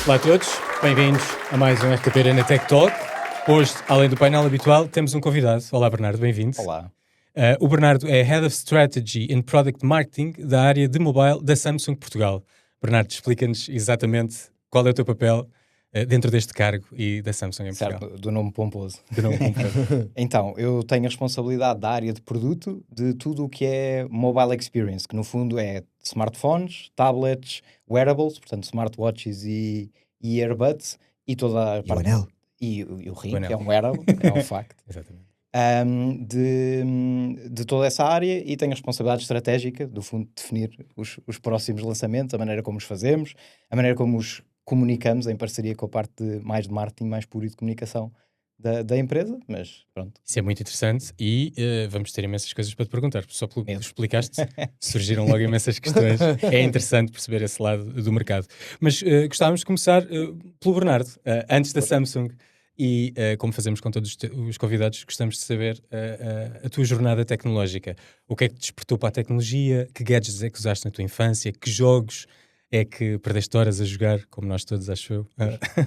Olá a todos, bem-vindos a mais um RTP Arena Tech Talk. Hoje, além do painel habitual, temos um convidado. Olá, Bernardo, bem-vindo. Olá. O Bernardo é Head of Strategy and Product Marketing da área de mobile da Samsung Portugal. Bernardo, explica-nos exatamente qual é o teu papel dentro deste cargo e da Samsung em Portugal. Certo, do nome pomposo. Do nome pomposo. Então, eu tenho a responsabilidade da área de produto de tudo o que é mobile experience, que no fundo é smartphones, tablets, wearables, portanto smartwatches e earbuds, e toda a E o anel. E o ring, O anel. que é um wearable, é um facto. Exatamente. De toda essa área, e tenho a responsabilidade estratégica, do fundo, de definir os próximos lançamentos, a maneira como os fazemos, a maneira como os comunicamos em parceria com a parte mais de marketing, mais pura e de comunicação da empresa, mas pronto. Isso é muito interessante e vamos ter imensas coisas para te perguntar. Só pelo que Mesmo. explicaste, surgiram logo imensas questões. É interessante perceber esse lado do mercado. Mas gostávamos de começar pelo Bernardo, antes da Samsung. E como fazemos com todos os convidados, gostamos de saber a tua jornada tecnológica. O que é que te despertou para a tecnologia? Que gadgets é que usaste na tua infância? Que jogos é que perdeste horas a jogar, como nós todos, acho eu?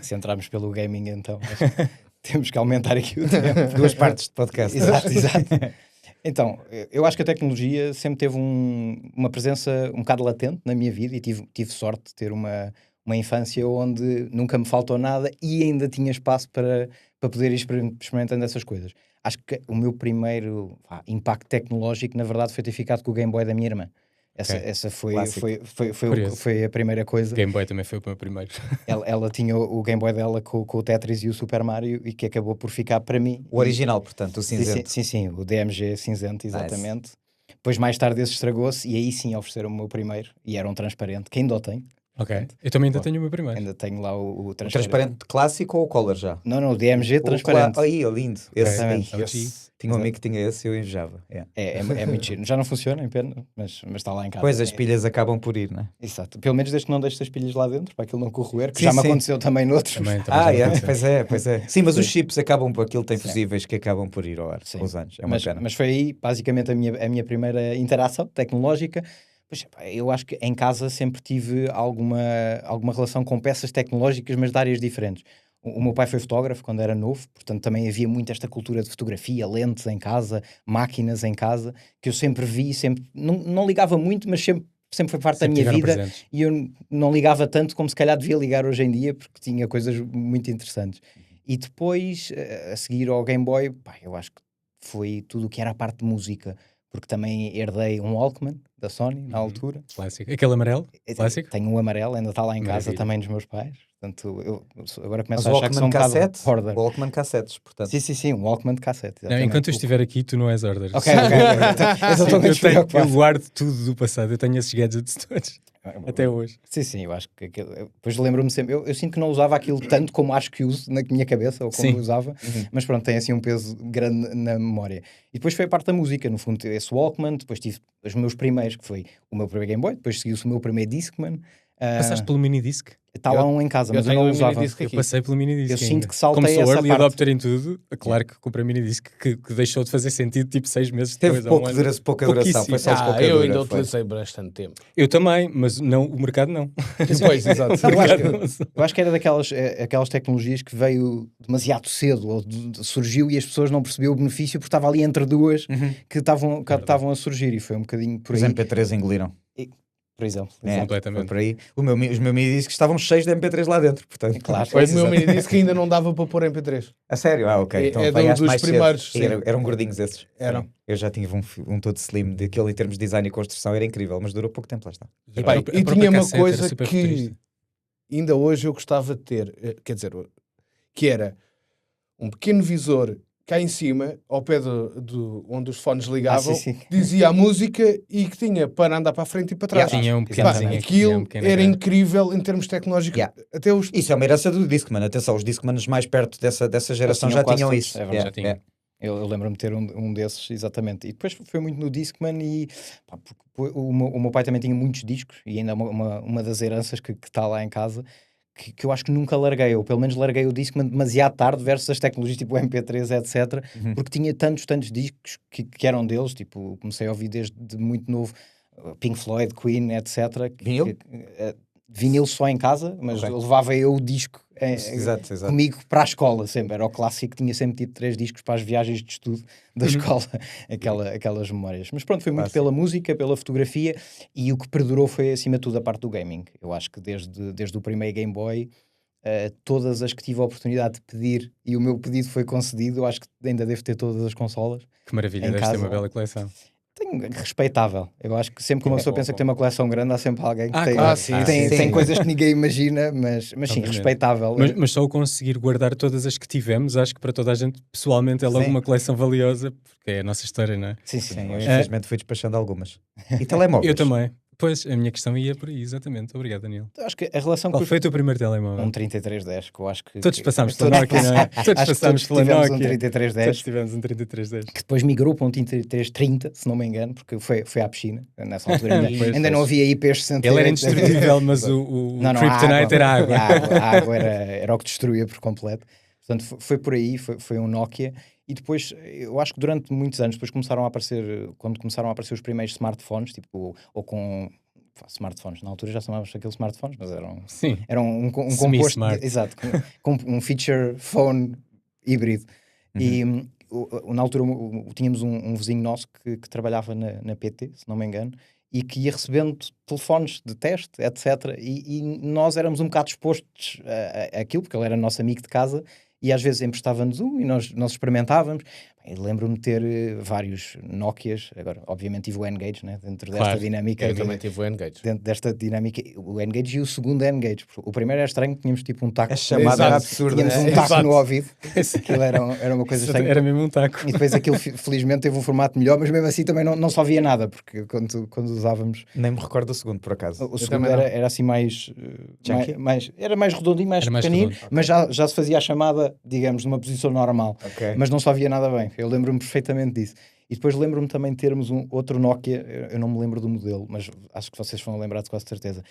Se entrarmos pelo gaming, então temos que aumentar aqui o tempo. Duas partes de podcast. Exato. Então, eu acho que a tecnologia sempre teve uma presença um bocado latente na minha vida e tive sorte de ter uma infância onde nunca me faltou nada e ainda tinha espaço para poder ir experimentando essas coisas. Acho que o meu primeiro impacto tecnológico, na verdade, foi ter ficado com o Game Boy da minha irmã. Essa foi a primeira coisa. Game Boy também foi o meu primeiro. Ela tinha o Game Boy dela com o Tetris e o Super Mario e que acabou por ficar para mim. O original, portanto, o cinzento. Sim, o DMG cinzento, exatamente. Nice. Depois mais tarde esse estragou-se e aí sim ofereceram o meu primeiro e era um transparente, que ainda o tenho. Ok, eu também ainda tenho o meu primeiro. Ainda tenho lá o transparente. O transparente clássico ou o color já? Não, o DMG transparente. Aí, lindo. Exatamente. Tinha um amigo que tinha esse e eu invejava. É muito giro. Já não funciona, em pena, mas está lá em casa. Pois, as pilhas acabam por ir, não é? Exato. Pelo menos desde que não deixes as pilhas lá dentro, para aquilo não corroer, que já me aconteceu também noutros. Também pois é. Sim, mas os chips acabam por... Aquilo tem fusíveis que acabam por ir ao ar com os anos. É uma pena. Mas foi aí, basicamente, a minha primeira interação tecnológica. Pois, eu acho que em casa sempre tive alguma relação com peças tecnológicas, mas de áreas diferentes. O meu pai foi fotógrafo quando era novo, portanto também havia muito esta cultura de fotografia, lentes em casa, máquinas em casa, que eu sempre vi, não ligava muito, mas sempre foi parte da minha vida presentes. E eu não ligava tanto como se calhar devia ligar hoje em dia, porque tinha coisas muito interessantes. E depois, a seguir ao Game Boy, eu acho que foi tudo o que era a parte de música, porque também herdei um Walkman da Sony na altura. Clássico. Aquele amarelo? Clássico? Tenho um amarelo, ainda está lá em casa também dos meus pais. Portanto, eu agora começo a Mas achar que são um cassete, bocado hoarder. Walkman cassetes, portanto. Sim, um Walkman de cassete. Não, enquanto eu estiver aqui, tu não és hoarder. Ok. Eu guardo tudo do passado. Eu tenho esses gadgets todos. Até hoje. Sim, eu acho que depois lembro-me sempre. Eu sinto que não usava aquilo tanto como acho que uso na minha cabeça, ou como eu usava, mas pronto, tem assim um peso grande na memória. E depois foi a parte da música, no fundo, esse Walkman. Depois tive os meus primeiros, que foi o meu primeiro Game Boy, depois seguiu-se o meu primeiro Discman. Passaste pelo minidisc? Está lá um em casa, mas eu não usava. Eu passei pelo minidisc. Eu sinto que saltei como sou essa early parte. adopter em tudo, claro que comprei minidisc que deixou de fazer sentido tipo 6 meses depois. Teve pouca duração, foi só pouca eu dura, ainda utilizei bastante tempo. Eu também, mas não, o mercado não. Pois, exato. Eu acho que era aquelas tecnologias que veio demasiado cedo, ou surgiu e as pessoas não percebiam o benefício porque estava ali entre duas que estavam a surgir e foi um bocadinho por aí. Os MP3 engoliram. Por exemplo. Completamente. Por aí. Os meus minidiscs estavam cheios de MP3 lá dentro, portanto. Claro. O meu minidisc ainda não dava para pôr MP3. A sério? Ok. Então, dos mais primeiros. Eram gordinhos esses. Eram. Eu já tinha um todo slim, daquele em termos de design e construção, era incrível, mas durou pouco tempo, lá está. E tinha uma coisa que ainda hoje eu gostava de ter, quer dizer, que era um pequeno visor cá em cima, ao pé onde os fones ligavam, dizia a música e que tinha para andar para a frente e para trás. Tinha um pequeno aquilo era incrível em termos tecnológicos. Até Isso é uma herança do Discman. Atenção, os Discmans mais perto dessa geração já tinham isso. Já tinham. Eu lembro-me de ter um desses, exatamente. E depois foi muito no Discman e o meu pai também tinha muitos discos e ainda uma das heranças que está lá em casa, que eu acho que nunca larguei, ou pelo menos larguei o Discman demasiado tarde versus as tecnologias tipo MP3, etc. Porque tinha tantos discos que eram deles, tipo, comecei a ouvir desde muito novo Pink Floyd, Queen, etc. vinil só em casa, mas levava eu o disco Exato. comigo para a escola sempre. Era o clássico, tinha sempre tido 3 discos para as viagens de estudo da escola, aquelas memórias. Mas pronto, foi muito pela música, pela fotografia, e o que perdurou foi acima de tudo a parte do gaming. Eu acho que desde o primeiro Game Boy, todas as que tive a oportunidade de pedir, e o meu pedido foi concedido, eu acho que ainda devo ter todas as consolas. Que maravilha, deves ter uma bela coleção. Respeitável. Eu acho que sempre que uma pessoa pensa que tem uma coleção grande, há sempre alguém que tem, tem coisas que ninguém imagina, mas sim, respeitável. Mas só o conseguir guardar todas as que tivemos, acho que para toda a gente, pessoalmente, é logo uma coleção valiosa, porque é a nossa história, não é? Sim. Eu, infelizmente fui despachando algumas. E telemóveis? Eu também. Pois, a minha questão ia por aí, exatamente. Obrigado, Daniel. Eu acho que a relação Qual foi o teu primeiro telemóvel? Um 3310, que eu acho que... Todos passámos pela Nokia, não é? Todos passámos pela Nokia. Um 3310. Todos tivemos um 3310. Que depois migrou para um 3330, se não me engano, porque foi à piscina. Nessa altura ainda não havia IPs 68. Ele era indestrutível, mas o Kryptonite era água. A água era o que destruía por completo. Portanto, foi por aí, foi um Nokia. E depois, eu acho que durante muitos anos, depois quando começaram a aparecer os primeiros smartphones, tipo, ou com... smartphones, na altura já chamávamos aqueles smartphones, mas eram um composto, exato, com um feature phone híbrido. E na altura tínhamos um vizinho nosso que trabalhava na PT, se não me engano, e que ia recebendo telefones de teste, etc. E nós éramos um bocado expostos a aquilo, porque ele era nosso amigo de casa, e às vezes emprestava-nos um e nós experimentávamos. Eu lembro-me de ter vários Nokias, agora obviamente tive o N-Gage, né? Dentro desta dinâmica. Eu também tive o N-Gage. Dentro desta dinâmica, o N-Gage e o segundo N-Gage. O primeiro era estranho, tínhamos tipo um taco. A chamada era absurda. Tínhamos um taco no ouvido. Aquilo era uma coisa estranha. Era mesmo um taco. E depois aquilo felizmente teve um formato melhor, mas mesmo assim também não só via nada, porque quando usávamos... Nem me recordo do segundo, por acaso. O segundo era assim era mais redondo e mais pequenino, mas já se fazia a chamada, digamos, numa posição normal. Mas não só via nada bem. Eu lembro-me perfeitamente disso. E depois lembro-me também de termos outro Nokia, eu não me lembro do modelo, mas acho que vocês vão lembrar de quase certeza,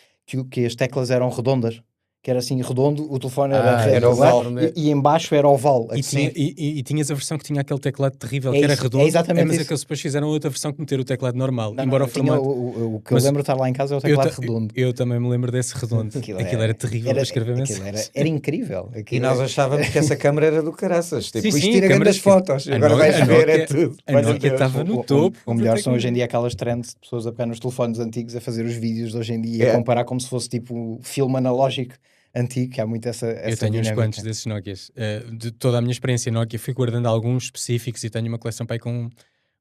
que as teclas eram redondas, que era assim redondo, o telefone era oval, e embaixo era oval. E tinhas a versão que tinha aquele teclado terrível, que era redondo, mas aqueles depois fizeram outra versão que meteram o teclado normal. Embora o formato... O que eu lembro de estar lá em casa é o teclado redondo. Eu também me lembro desse redondo. Aquilo era terrível para escrever mensagens. Era incrível. E nós achávamos que essa câmera era do caraças. Tipo, sim, tira grandes fotos. Agora vais ver, é tudo. A Nokia estava no topo. O melhor são hoje em dia aquelas trends de pessoas a pegar nos telefones antigos a fazer os vídeos de hoje em dia e a comparar como se fosse tipo filme analógico antigo, que há muito essa eu tenho dinâmica. uns quantos desses Nokias. De toda a minha experiência Nokia, fui guardando alguns específicos e tenho uma coleção para aí com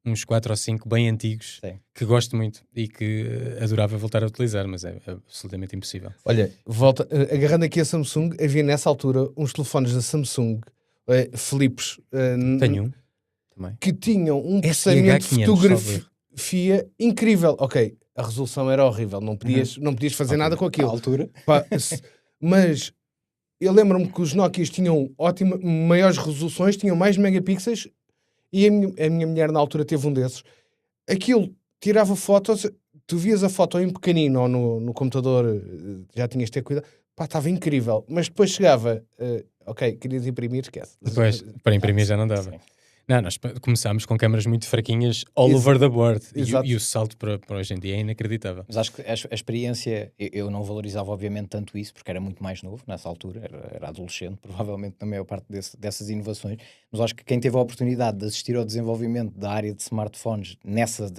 uns 4 ou 5 bem antigos, que gosto muito e que adorava voltar a utilizar, mas é absolutamente impossível. Olha, agarrando aqui a Samsung, havia nessa altura uns telefones da Samsung, flips, tenho um também, que tinham um processamento de fotografia incrível. Ok, a resolução era horrível, não podias fazer nada com aquilo. À altura. Mas eu lembro-me que os Nokias tinham maiores resoluções, tinham mais megapixels, e a minha mulher na altura teve um desses. Aquilo tirava fotos, tu vias a foto em pequenino ou no computador, já tinhas de ter cuidado, estava incrível. Mas depois chegava, querias imprimir, esquece. Depois, para imprimir já não dava. Sim. Não, nós começámos com câmaras muito fraquinhas all over the board e o salto para hoje em dia é inacreditável. Mas acho que a experiência, eu não valorizava obviamente tanto isso, porque era muito mais novo nessa altura, era adolescente, provavelmente na maior parte dessas inovações, mas acho que quem teve a oportunidade de assistir ao desenvolvimento da área de smartphones nessa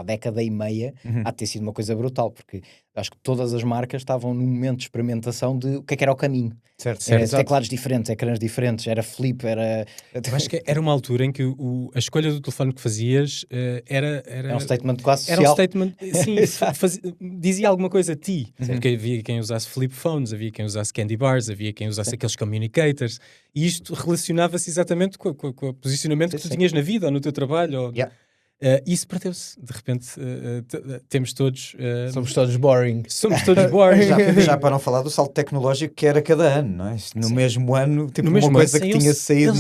década e meia, há de ter sido uma coisa brutal, porque acho que todas as marcas estavam num momento de experimentação de o que é que era o caminho. Certo. Teclados diferentes, ecrãs diferentes, era flip, era... Eu acho que era uma altura em que a escolha do telefone que fazias era um statement quase social. Era um statement, sim, dizia alguma coisa a ti. Porque havia quem usasse flip phones, havia quem usasse candy bars, havia quem usasse aqueles communicators, e isto relacionava-se exatamente com o posicionamento que tu tinhas na vida ou no teu trabalho. Isso perdeu-se. De repente, temos todos... somos todos boring. Somos todos boring. Já para não falar do salto tecnológico que era cada ano, não é? No mesmo ano, tipo, uma coisa que tinha saído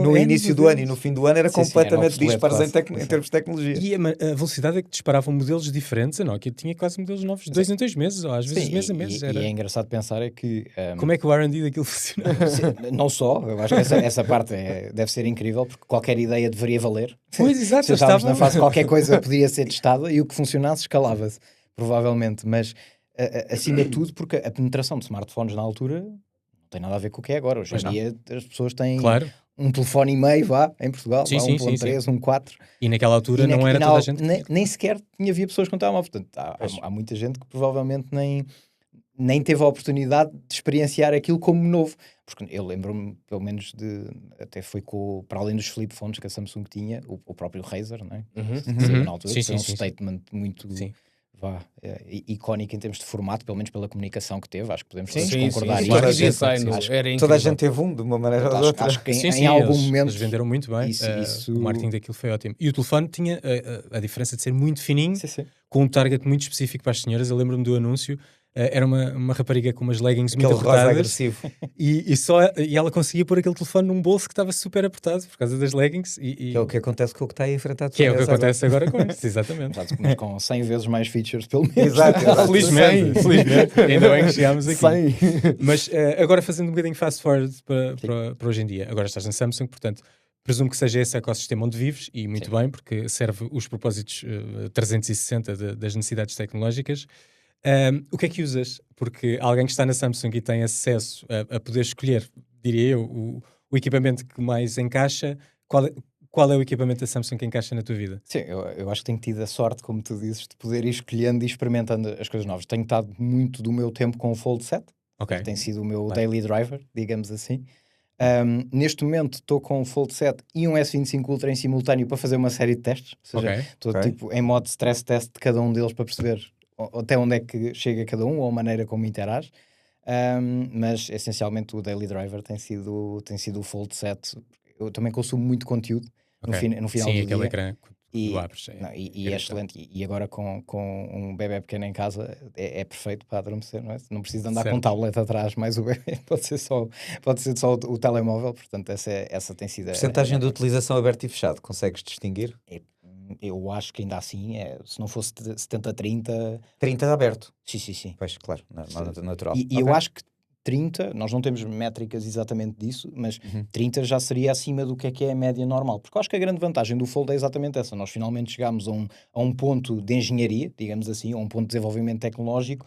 no início do ano e no fim do ano era completamente dispares em termos de tecnologia. E a velocidade é que disparavam modelos diferentes. A Nokia tinha quase modelos novos de 2 em 2 meses, ou às vezes mês a mês. E é engraçado pensar que... Como é que o R&D daquilo funcionava? Não só, eu acho que essa parte deve ser incrível, porque qualquer ideia deveria valer. Pois, exato. Se estávamos na fase qualquer coisa podia ser testada e o que funcionasse escalava-se, provavelmente, mas acima de tudo, porque a penetração de smartphones na altura não tem nada a ver com o que é agora. Hoje em dia as pessoas têm um telefone e meio, em Portugal, 1.3, 1.4. E naquela altura não era toda a gente... Nem sequer havia pessoas com telemóvel. Portanto, há muita gente que provavelmente nem teve a oportunidade de experienciar aquilo como novo. Porque eu lembro-me, pelo menos, até foi para além dos flip phones que a Samsung tinha, o próprio Razer, não é? Na altura, foi um statement muito icónico em termos de formato, pelo menos pela comunicação que teve. Acho que podemos concordar. Toda a gente teve de uma maneira ou de outra. Acho que em algum momento... Eles venderam muito bem. O marketing daquilo foi ótimo. E o telefone tinha a diferença de ser muito fininho, com um target muito específico para as senhoras. Eu lembro-me do anúncio. Era uma rapariga com umas leggings muito apertadas e ela conseguia pôr aquele telefone num bolso que estava super apertado por causa das leggings. Que é o que acontece com o que está aí enfrentado. Que é o que acontece agora com isso, exatamente. Mas com 100 vezes mais features, pelo menos. Exato. Felizmente. Ainda bem que chegámos aqui. Mas agora fazendo um bocadinho fast forward para hoje em dia. Agora estás na Samsung, portanto, presumo que seja esse ecossistema onde vives, e muito bem, porque serve os propósitos 360 das necessidades tecnológicas. O que é que usas? Porque alguém que está na Samsung e tem acesso a poder escolher, diria eu, o equipamento que mais encaixa, qual é o equipamento da Samsung que encaixa na tua vida? Sim, eu acho que tenho tido a sorte, como tu dizes, de poder ir escolhendo e experimentando as coisas novas. Tenho estado muito do meu tempo com o Fold 7, que tem sido o meu daily driver, digamos assim. Neste momento estou com o Fold 7 e um S25 Ultra em simultâneo para fazer uma série de testes. Ou seja, estou tipo em modo stress test de cada um deles para perceber até onde é que chega cada um ou a maneira como interage. Mas essencialmente o daily driver tem sido o Fold 7. Eu também consumo muito conteúdo no final do dia. Sim, aquele ecrã que tu abres. E é excelente. E agora com um bebê pequeno em casa é perfeito para adormecer, não é? Não preciso andar com um tablet atrás, mas o bebê pode ser só o telemóvel. Portanto, essa tem sido... Porcentagem de utilização aberto e fechado, consegues distinguir? Eu acho que ainda assim, se não fosse 70-30... 30 aberto? Sim. Pois, claro, natural. E eu acho que 30, nós não temos métricas exatamente disso, mas 30 já seria acima do que é a média normal. Porque eu acho que a grande vantagem do Fold é exatamente essa. Nós finalmente chegamos a um ponto de engenharia, digamos assim, a um ponto de desenvolvimento tecnológico,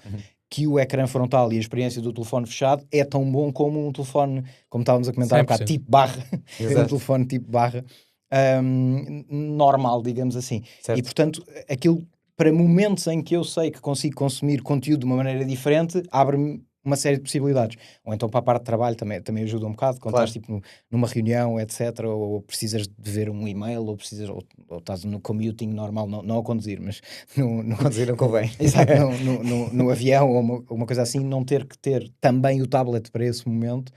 que o ecrã frontal e a experiência do telefone fechado é tão bom como um telefone, como estávamos a comentar há bocado, tipo barra, um telefone tipo barra, normal, digamos assim. Certo. E portanto, aquilo para momentos em que eu sei que consigo consumir conteúdo de uma maneira diferente, abre-me uma série de possibilidades. Ou então para a parte de trabalho também ajuda um bocado, quando estás tipo numa reunião, etc, ou precisas de ver um e-mail, ou estás no commuting normal, não a conduzir, mas no conduzir não convém. Exato, no avião ou uma coisa assim, não ter que ter também o tablet para esse momento.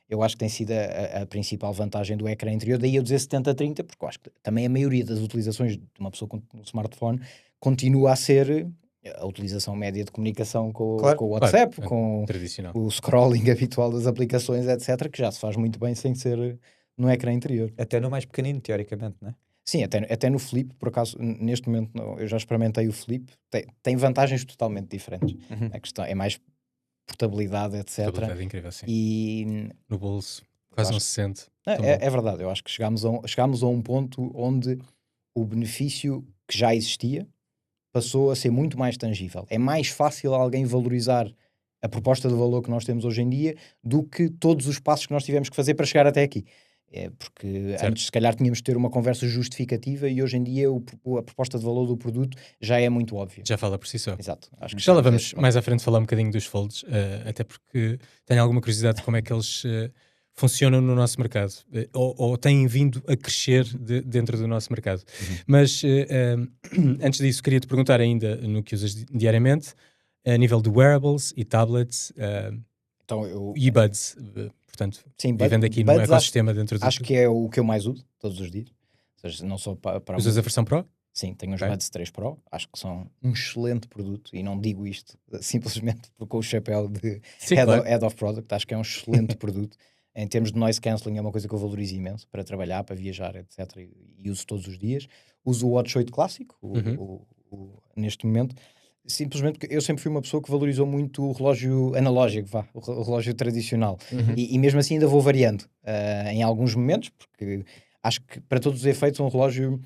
Eu acho que tem sido a principal vantagem do ecrã interior. Daí eu dizer 70-30, porque eu acho que também a maioria das utilizações de uma pessoa com um smartphone continua a ser a utilização média de comunicação com o WhatsApp, com o scrolling habitual das aplicações, etc., que já se faz muito bem sem ser no ecrã interior. Até no mais pequenino, teoricamente, não é? Sim, até no Flip, por acaso, neste momento eu já experimentei o Flip, tem vantagens totalmente diferentes. A questão é mais portabilidade, etc. Portabilidade incrível, sim. E no bolso, quase não se sente. É verdade, eu acho que chegámos a um ponto onde o benefício que já existia passou a ser muito mais tangível. É mais fácil alguém valorizar a proposta de valor que nós temos hoje em dia do que todos os passos que nós tivemos que fazer para chegar até aqui. Porque antes, se calhar, tínhamos de ter uma conversa justificativa e hoje em dia a proposta de valor do produto já é muito óbvia. Já fala por si só. Exato. Acho que já lá vamos mais à frente falar um bocadinho dos folds, até porque tenho alguma curiosidade de como é que eles funcionam no nosso mercado, ou têm vindo a crescer dentro do nosso mercado. Mas antes disso, queria-te perguntar ainda no que usas diariamente, a nível de wearables e tablets e buds, portanto, sim, vivendo aqui no ecossistema dentro do... Acho que é o que eu mais uso todos os dias. Ou seja, não só para usas a versão Pro? Sim, tenho os Buds 3 Pro, acho que são um excelente produto, e não digo isto simplesmente com o chapéu de Head of Product, acho que é um excelente produto. Em termos de noise cancelling é uma coisa que eu valorizo imenso para trabalhar, para viajar, etc. E uso todos os dias. Uso o Watch 8 clássico, neste momento, simplesmente porque eu sempre fui uma pessoa que valorizou muito o relógio analógico, o relógio tradicional. E mesmo assim ainda vou variando em alguns momentos, porque acho que para todos os efeitos um relógio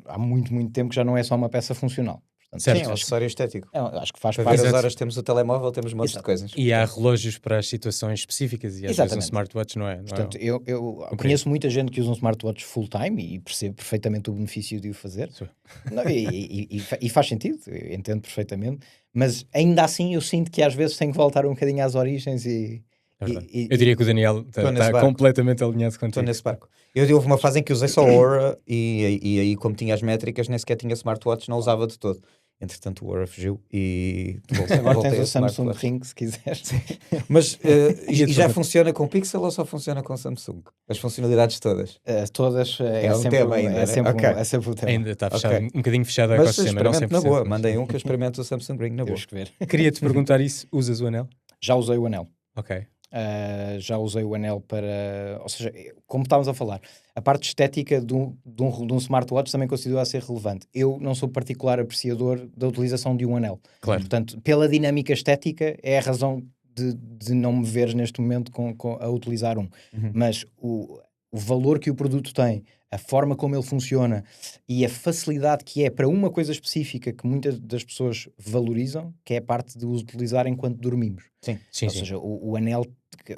há muito, muito tempo que já não é só uma peça funcional. Sim, é um acessório estético. Acho que faz para ver as horas temos o telemóvel, temos um monte de coisas. E há relógios para as situações específicas e às vezes um smartwatch não é. Portanto, eu conheço muita gente que usa um smartwatch full time e percebo perfeitamente o benefício de o fazer. Não, e faz sentido, eu entendo perfeitamente, mas ainda assim eu sinto que às vezes tenho que voltar um bocadinho às origens eu diria que o Daniel está completamente alinhado contigo. Estou nesse barco. Houve uma fase em que usei só Oura e aí, como tinha as métricas, nem sequer tinha smartwatch, não usava de todo. Entretanto, o Oura fugiu e agora tens o Samsung Ring, se quiseres. Mas e já funciona com Pixel ou só funciona com Samsung? As funcionalidades todas? Todas é sempre tema ainda, é sempre o tema. Ainda está fechado, um bocadinho fechado a mas ecossistema, não 100%. Na boa, mandei um que eu experimento o Samsung Ring na boa. Queria-te perguntar isso, usas o anel? Já usei o anel. Ok. Já usei o anel para... Ou seja, como estávamos a falar, a parte estética de um smartwatch também considero ser relevante. Eu não sou particular apreciador da utilização de um anel. Claro. Portanto, pela dinâmica estética, é a razão de não me veres neste momento a utilizar um. Mas o valor que o produto tem, a forma como ele funciona e a facilidade que é para uma coisa específica que muitas das pessoas valorizam, que é a parte de o utilizar enquanto dormimos. Sim. Ou seja, o anel,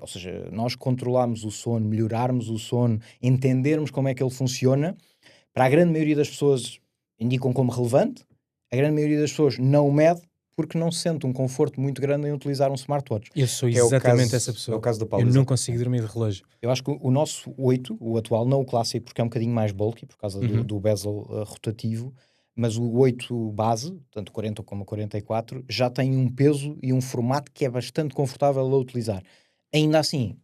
ou seja, nós controlarmos o sono, melhorarmos o sono, entendermos como é que ele funciona, para a grande maioria das pessoas indicam como relevante, a grande maioria das pessoas não o mede, porque não se sente um conforto muito grande em utilizar um smartwatch. Eu sou exatamente essa pessoa. É o caso do Paulo. Eu não consigo dormir de relógio. Eu acho que o nosso 8, o atual, não o clássico, porque é um bocadinho mais bulky, por causa do bezel rotativo, mas o 8 base, tanto 40 como 44, já tem um peso e um formato que é bastante confortável a utilizar. Ainda assim,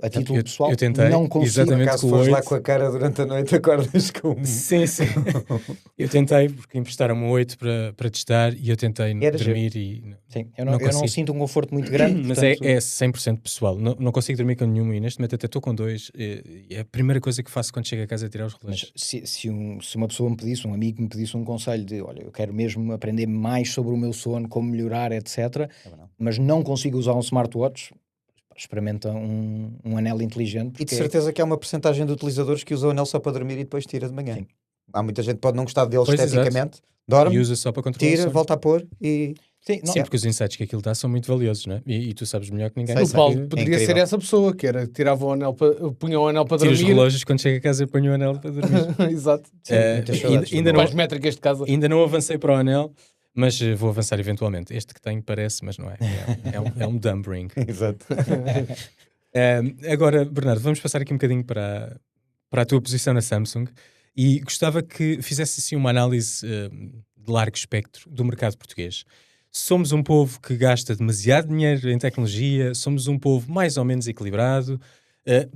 a título pessoal, não consigo. Exatamente, se fores lá com a cara durante a noite, acordas com um. Sim. Eu tentei, porque emprestaram-me o 8 para testar e eu tentei dormir e... Sim, eu não sinto um conforto muito grande. Mas portanto... é 100% pessoal. Não consigo dormir com nenhum e neste momento até estou com 2. E a primeira coisa que faço quando chego a casa é tirar os relógios. Mas se uma pessoa me pedisse, um amigo me pedisse um conselho de, olha, eu quero mesmo aprender mais sobre o meu sono, como melhorar, etc. Mas não consigo usar um smartwatch, experimenta um anel inteligente. E de certeza que há uma porcentagem de utilizadores que usa o anel só para dormir e depois tira de manhã. Sim. Há muita gente que pode não gostar dele esteticamente, dorme, e usa só para controlar tira, volta a pôr e... Sim, porque os insights que aquilo dá são muito valiosos, não é? E tu sabes melhor que ninguém. O Paulo poderia ser essa pessoa, que era tirava o anel punha o anel para dormir. Tira os relógios, quando chega a casa ponho o anel para dormir. Exato. Ainda não, métricas de casa. Ainda não avancei para o anel, mas vou avançar eventualmente. Este que tenho parece, mas não é. É um dumb ring. Exato. Agora, Bernardo, vamos passar aqui um bocadinho para a tua posição na Samsung e gostava que fizesse assim uma análise de largo espectro do mercado português. Somos um povo que gasta demasiado dinheiro em tecnologia, somos um povo mais ou menos equilibrado,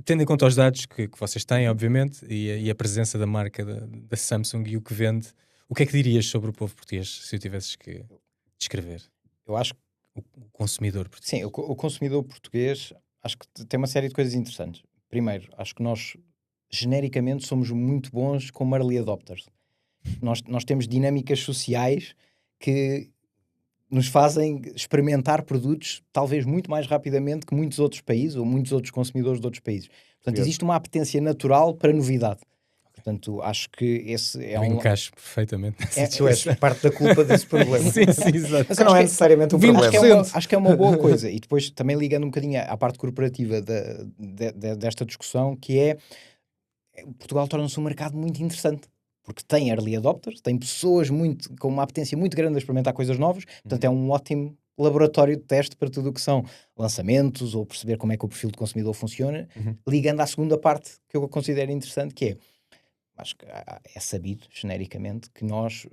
tendo em conta os dados que vocês têm, obviamente, e a presença da marca da Samsung e o que vende. O que é que dirias sobre o povo português, se eu tivesses que descrever? Eu acho que o consumidor português. Sim, o consumidor português acho que tem uma série de coisas interessantes. Primeiro, acho que nós genericamente somos muito bons como early adopters. Nós temos dinâmicas sociais que nos fazem experimentar produtos talvez muito mais rapidamente que muitos outros países ou muitos outros consumidores de outros países. Portanto, existe uma apetência natural para novidade. Portanto, acho que esse é um... encaixo perfeitamente. Tu és parte da culpa desse problema. Sim, exato. Mas não é necessariamente um problema. Acho que é uma boa coisa. E depois também ligando um bocadinho à parte corporativa desta discussão, que é Portugal torna-se um mercado muito interessante. Porque tem early adopters, tem pessoas com uma apetência muito grande a experimentar coisas novas, portanto é um ótimo laboratório de teste para tudo o que são lançamentos ou perceber como é que o perfil de consumidor funciona, ligando à segunda parte que eu considero interessante, que é, acho que é sabido, genericamente, que nós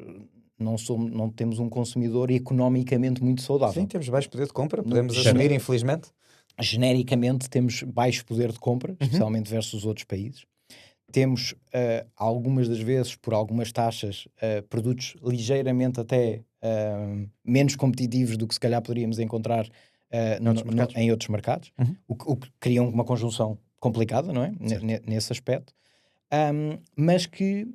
não temos um consumidor economicamente muito saudável. Sim, temos baixo poder de compra, podemos assumir, infelizmente. Genericamente temos baixo poder de compra, especialmente versus outros países. Temos, algumas das vezes, por algumas taxas, produtos ligeiramente até menos competitivos do que se calhar poderíamos encontrar em outros mercados, o que cria uma conjunção complicada, não é? Nesse aspecto. Mas que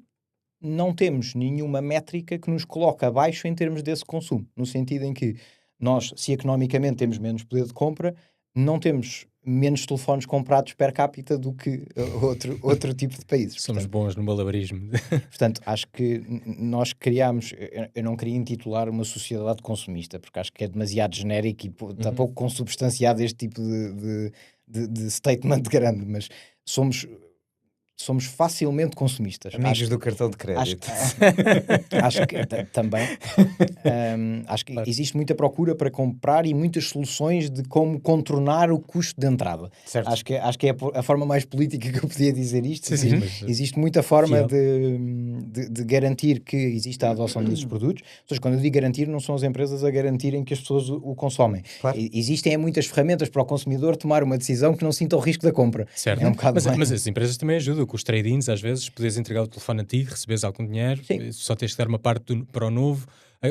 não temos nenhuma métrica que nos coloque abaixo em termos desse consumo, no sentido em que nós, se economicamente temos menos poder de compra, não temos menos telefones comprados per capita do que outro tipo de países. Somos bons no malabarismo. Portanto, acho que nós criámos, eu não queria intitular uma sociedade consumista, porque acho que é demasiado genérico e está pouco consubstanciado este tipo de statement grande, mas somos facilmente consumistas. Amigos do cartão de crédito. Acho que também. Acho que existe muita procura para comprar e muitas soluções de como contornar o custo de entrada. Certo. Acho que é a forma mais política que eu podia dizer isto. Sim, existe muita forma de garantir que exista a adoção desses produtos. Ou seja, quando eu digo garantir, não são as empresas a garantirem que as pessoas o consomem. Claro. Existem muitas ferramentas para o consumidor tomar uma decisão que não sinta o risco da compra. Certo. É um bocado mas as empresas também ajudam. Com os trade-ins, às vezes, podes entregar o telefone antigo, receberes algum dinheiro, só tens que dar uma parte para o novo.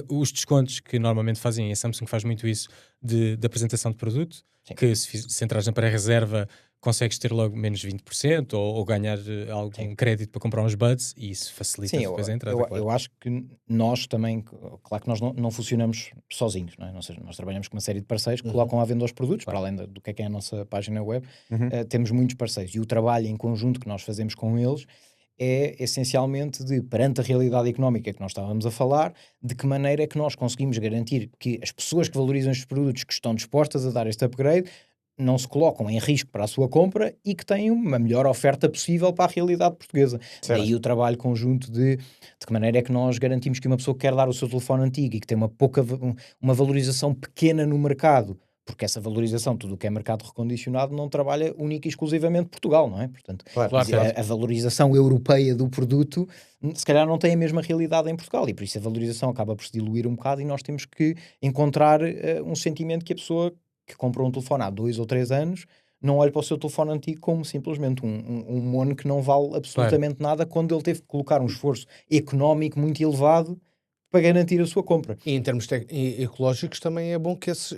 Os descontos que normalmente fazem, a Samsung faz muito isso, de apresentação de produto, que se entrares na pré-reserva consegues ter logo menos 20% ou ganhar algum crédito para comprar uns buds, e isso facilita depois a entrada. Eu acho que nós também, claro que nós não funcionamos sozinhos, não é? Ou seja, nós trabalhamos com uma série de parceiros que colocam à venda os produtos, para além do que é a nossa página web, temos muitos parceiros, e o trabalho em conjunto que nós fazemos com eles é essencialmente perante a realidade económica que nós estávamos a falar, de que maneira é que nós conseguimos garantir que as pessoas que valorizam estes produtos, que estão dispostas a dar este upgrade, não se colocam em risco para a sua compra e que têm uma melhor oferta possível para a realidade portuguesa. Certo. Daí o trabalho conjunto de que maneira é que nós garantimos que uma pessoa que quer dar o seu telefone antigo e que tem uma valorização pequena no mercado, porque essa valorização, tudo o que é mercado recondicionado, não trabalha única e exclusivamente Portugal, não é? Portanto, a valorização europeia do produto se calhar não tem a mesma realidade em Portugal, e por isso a valorização acaba por se diluir um bocado, e nós temos que encontrar um sentimento que a pessoa que comprou um telefone há 2 ou 3 anos não olhe para o seu telefone antigo como simplesmente um mono que não vale absolutamente nada, quando ele teve que colocar um esforço económico muito elevado para garantir a sua compra. E em termos ecológicos também é bom que esses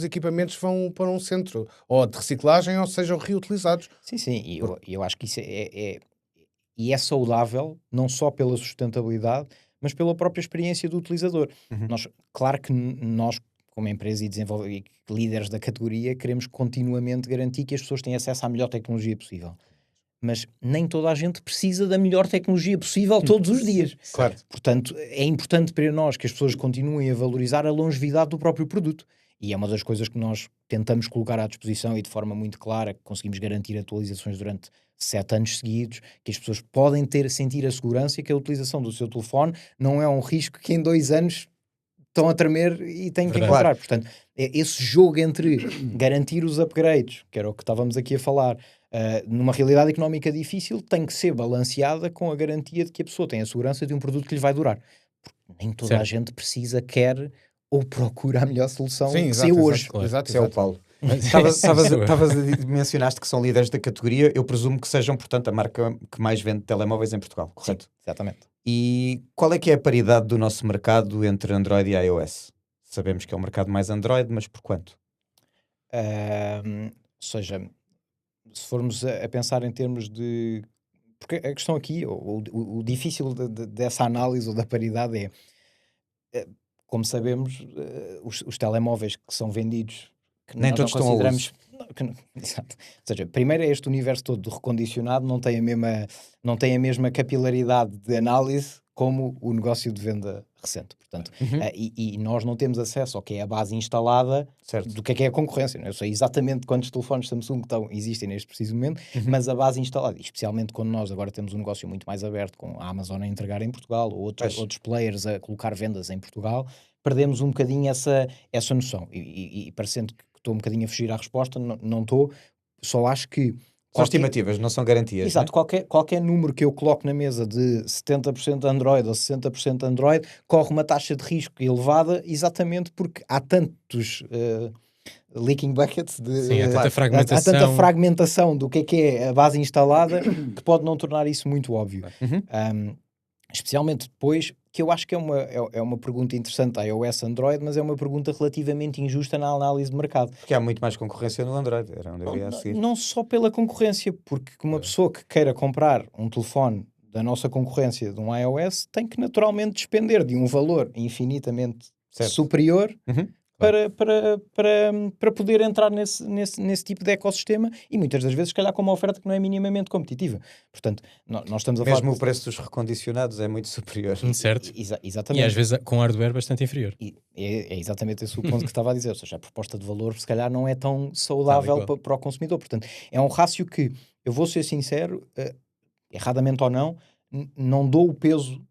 equipamentos vão para um centro ou de reciclagem ou sejam reutilizados. Sim, e eu acho que isso é saudável, não só pela sustentabilidade, mas pela própria experiência do utilizador. Claro que nós, como empresa e líderes da categoria, queremos continuamente garantir que as pessoas têm acesso à melhor tecnologia possível. Mas nem toda a gente precisa da melhor tecnologia possível todos os dias. Claro. Portanto, é importante para nós que as pessoas continuem a valorizar a longevidade do próprio produto. E é uma das coisas que nós tentamos colocar à disposição, e de forma muito clara, que conseguimos garantir atualizações durante 7 anos seguidos, que as pessoas podem sentir a segurança que a utilização do seu telefone não é um risco que em 2 anos estão a tremer e têm que encontrar. Portanto, esse jogo entre garantir os upgrades, que era o que estávamos aqui a falar, numa realidade económica difícil, tem que ser balanceada com a garantia de que a pessoa tem a segurança de um produto que lhe vai durar. Porque nem toda a gente precisa, quer ou procura a melhor solução que se hoje. Exato. É o Paulo. Mencionaste que são líderes da categoria. Eu presumo que sejam, portanto, a marca que mais vende telemóveis em Portugal, correto? Sim, exatamente. E qual é que é a paridade do nosso mercado entre Android e iOS? Sabemos que é um mercado mais Android, mas por quanto? Ou seja, se formos a pensar em termos de... Porque a questão aqui, o difícil dessa análise ou da paridade como sabemos, os telemóveis que são vendidos, que nem nós todos não consideramos... Exato. Ou seja, primeiro este universo todo de recondicionado não tem a mesma capilaridade de análise como o negócio de venda recente. Portanto, e nós não temos acesso ao que é a base instalada do que é a concorrência. Eu sei exatamente quantos telefones Samsung existem neste preciso momento, mas a base instalada, especialmente quando nós agora temos um negócio muito mais aberto, com a Amazon a entregar em Portugal, ou outros players a colocar vendas em Portugal, perdemos um bocadinho essa noção. E parecendo que estou um bocadinho a fugir à resposta, não estou, só acho que... São estimativas, não são garantias. Exato, não é? Qualquer número que eu coloque na mesa de 70% Android ou 60% Android corre uma taxa de risco elevada, exatamente porque há tantos leaking buckets, há tanta fragmentação do que é a base instalada, que pode não tornar isso muito óbvio. Especialmente depois, que eu acho que é uma pergunta interessante a iOS Android, mas é uma pergunta relativamente injusta na análise de mercado. Porque há muito mais concorrência no Android, era onde eu ia a seguir. Não só pela concorrência, porque uma pessoa que queira comprar um telefone da nossa concorrência de um iOS tem que naturalmente despender de um valor infinitamente superior para poder entrar nesse tipo de ecossistema e muitas das vezes, se calhar, com uma oferta que não é minimamente competitiva. Portanto, nós estamos a falar... Mesmo o preço dos recondicionados é muito superior. Certo. Exatamente. E às vezes com hardware bastante inferior. É exatamente esse o ponto que estava a dizer. Ou seja, a proposta de valor, se calhar, não é tão saudável para o consumidor. Portanto, é um rácio que, eu vou ser sincero, erradamente ou não, não dou o peso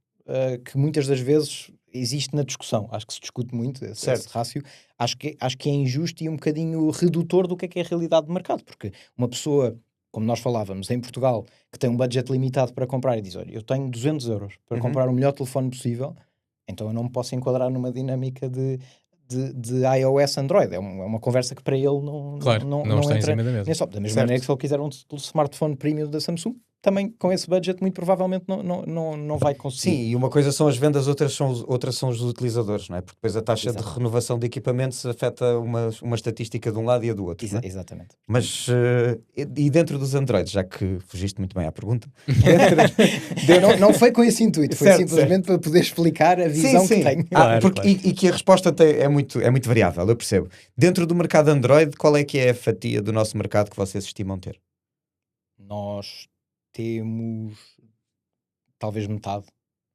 que muitas das vezes existe na discussão. Acho que se discute muito esse rácio. Acho que é injusto e um bocadinho redutor do que é a realidade do mercado, porque uma pessoa, como nós falávamos, em Portugal, que tem um budget limitado para comprar e diz, olha, eu tenho 200 euros para comprar o melhor telefone possível, então eu não me posso enquadrar numa dinâmica de iOS Android. É uma conversa que para ele não está entra em cima da mesa. Da mesma maneira que se ele quiser um smartphone premium da Samsung, também com esse budget muito provavelmente não vai conseguir. Sim, e uma coisa são as vendas, outras são os utilizadores, não é? Porque depois a taxa de renovação de equipamentos afeta uma estatística de um lado e a do outro. Exatamente. Mas, e dentro dos Androids, já que fugiste muito bem à pergunta... Não foi com esse intuito, foi simplesmente para poder explicar a visão que tenho. Claro. E que a resposta é muito variável, eu percebo. Dentro do mercado Android, qual é que é a fatia do nosso mercado que vocês estimam ter? Nós temos talvez metade.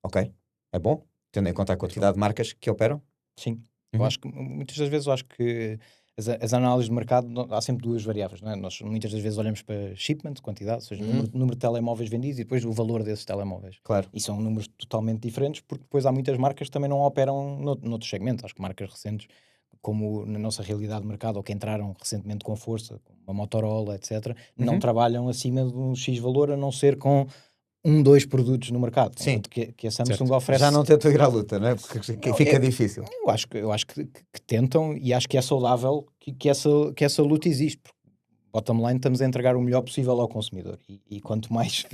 Ok, é bom, tendo em conta a quantidade de marcas que operam. Sim, eu acho que muitas das vezes as análises de mercado, há sempre duas variáveis, não é? Nós muitas das vezes olhamos para shipment, quantidade, ou seja, número de telemóveis vendidos e depois o valor desses telemóveis. Claro. E são números totalmente diferentes, porque depois há muitas marcas que também não operam noutros segmentos. Acho que marcas recentes, como na nossa realidade de mercado, ou que entraram recentemente com força, como a Motorola, etc., não trabalham acima de um X valor, a não ser com 2 produtos no mercado. Sim. Que a Samsung oferece... Já não tentam ir à luta, não é? Porque fica difícil. Eu acho que tentam, e acho que é saudável que essa luta existe. Porque, bottom line, estamos a entregar o melhor possível ao consumidor. E quanto mais...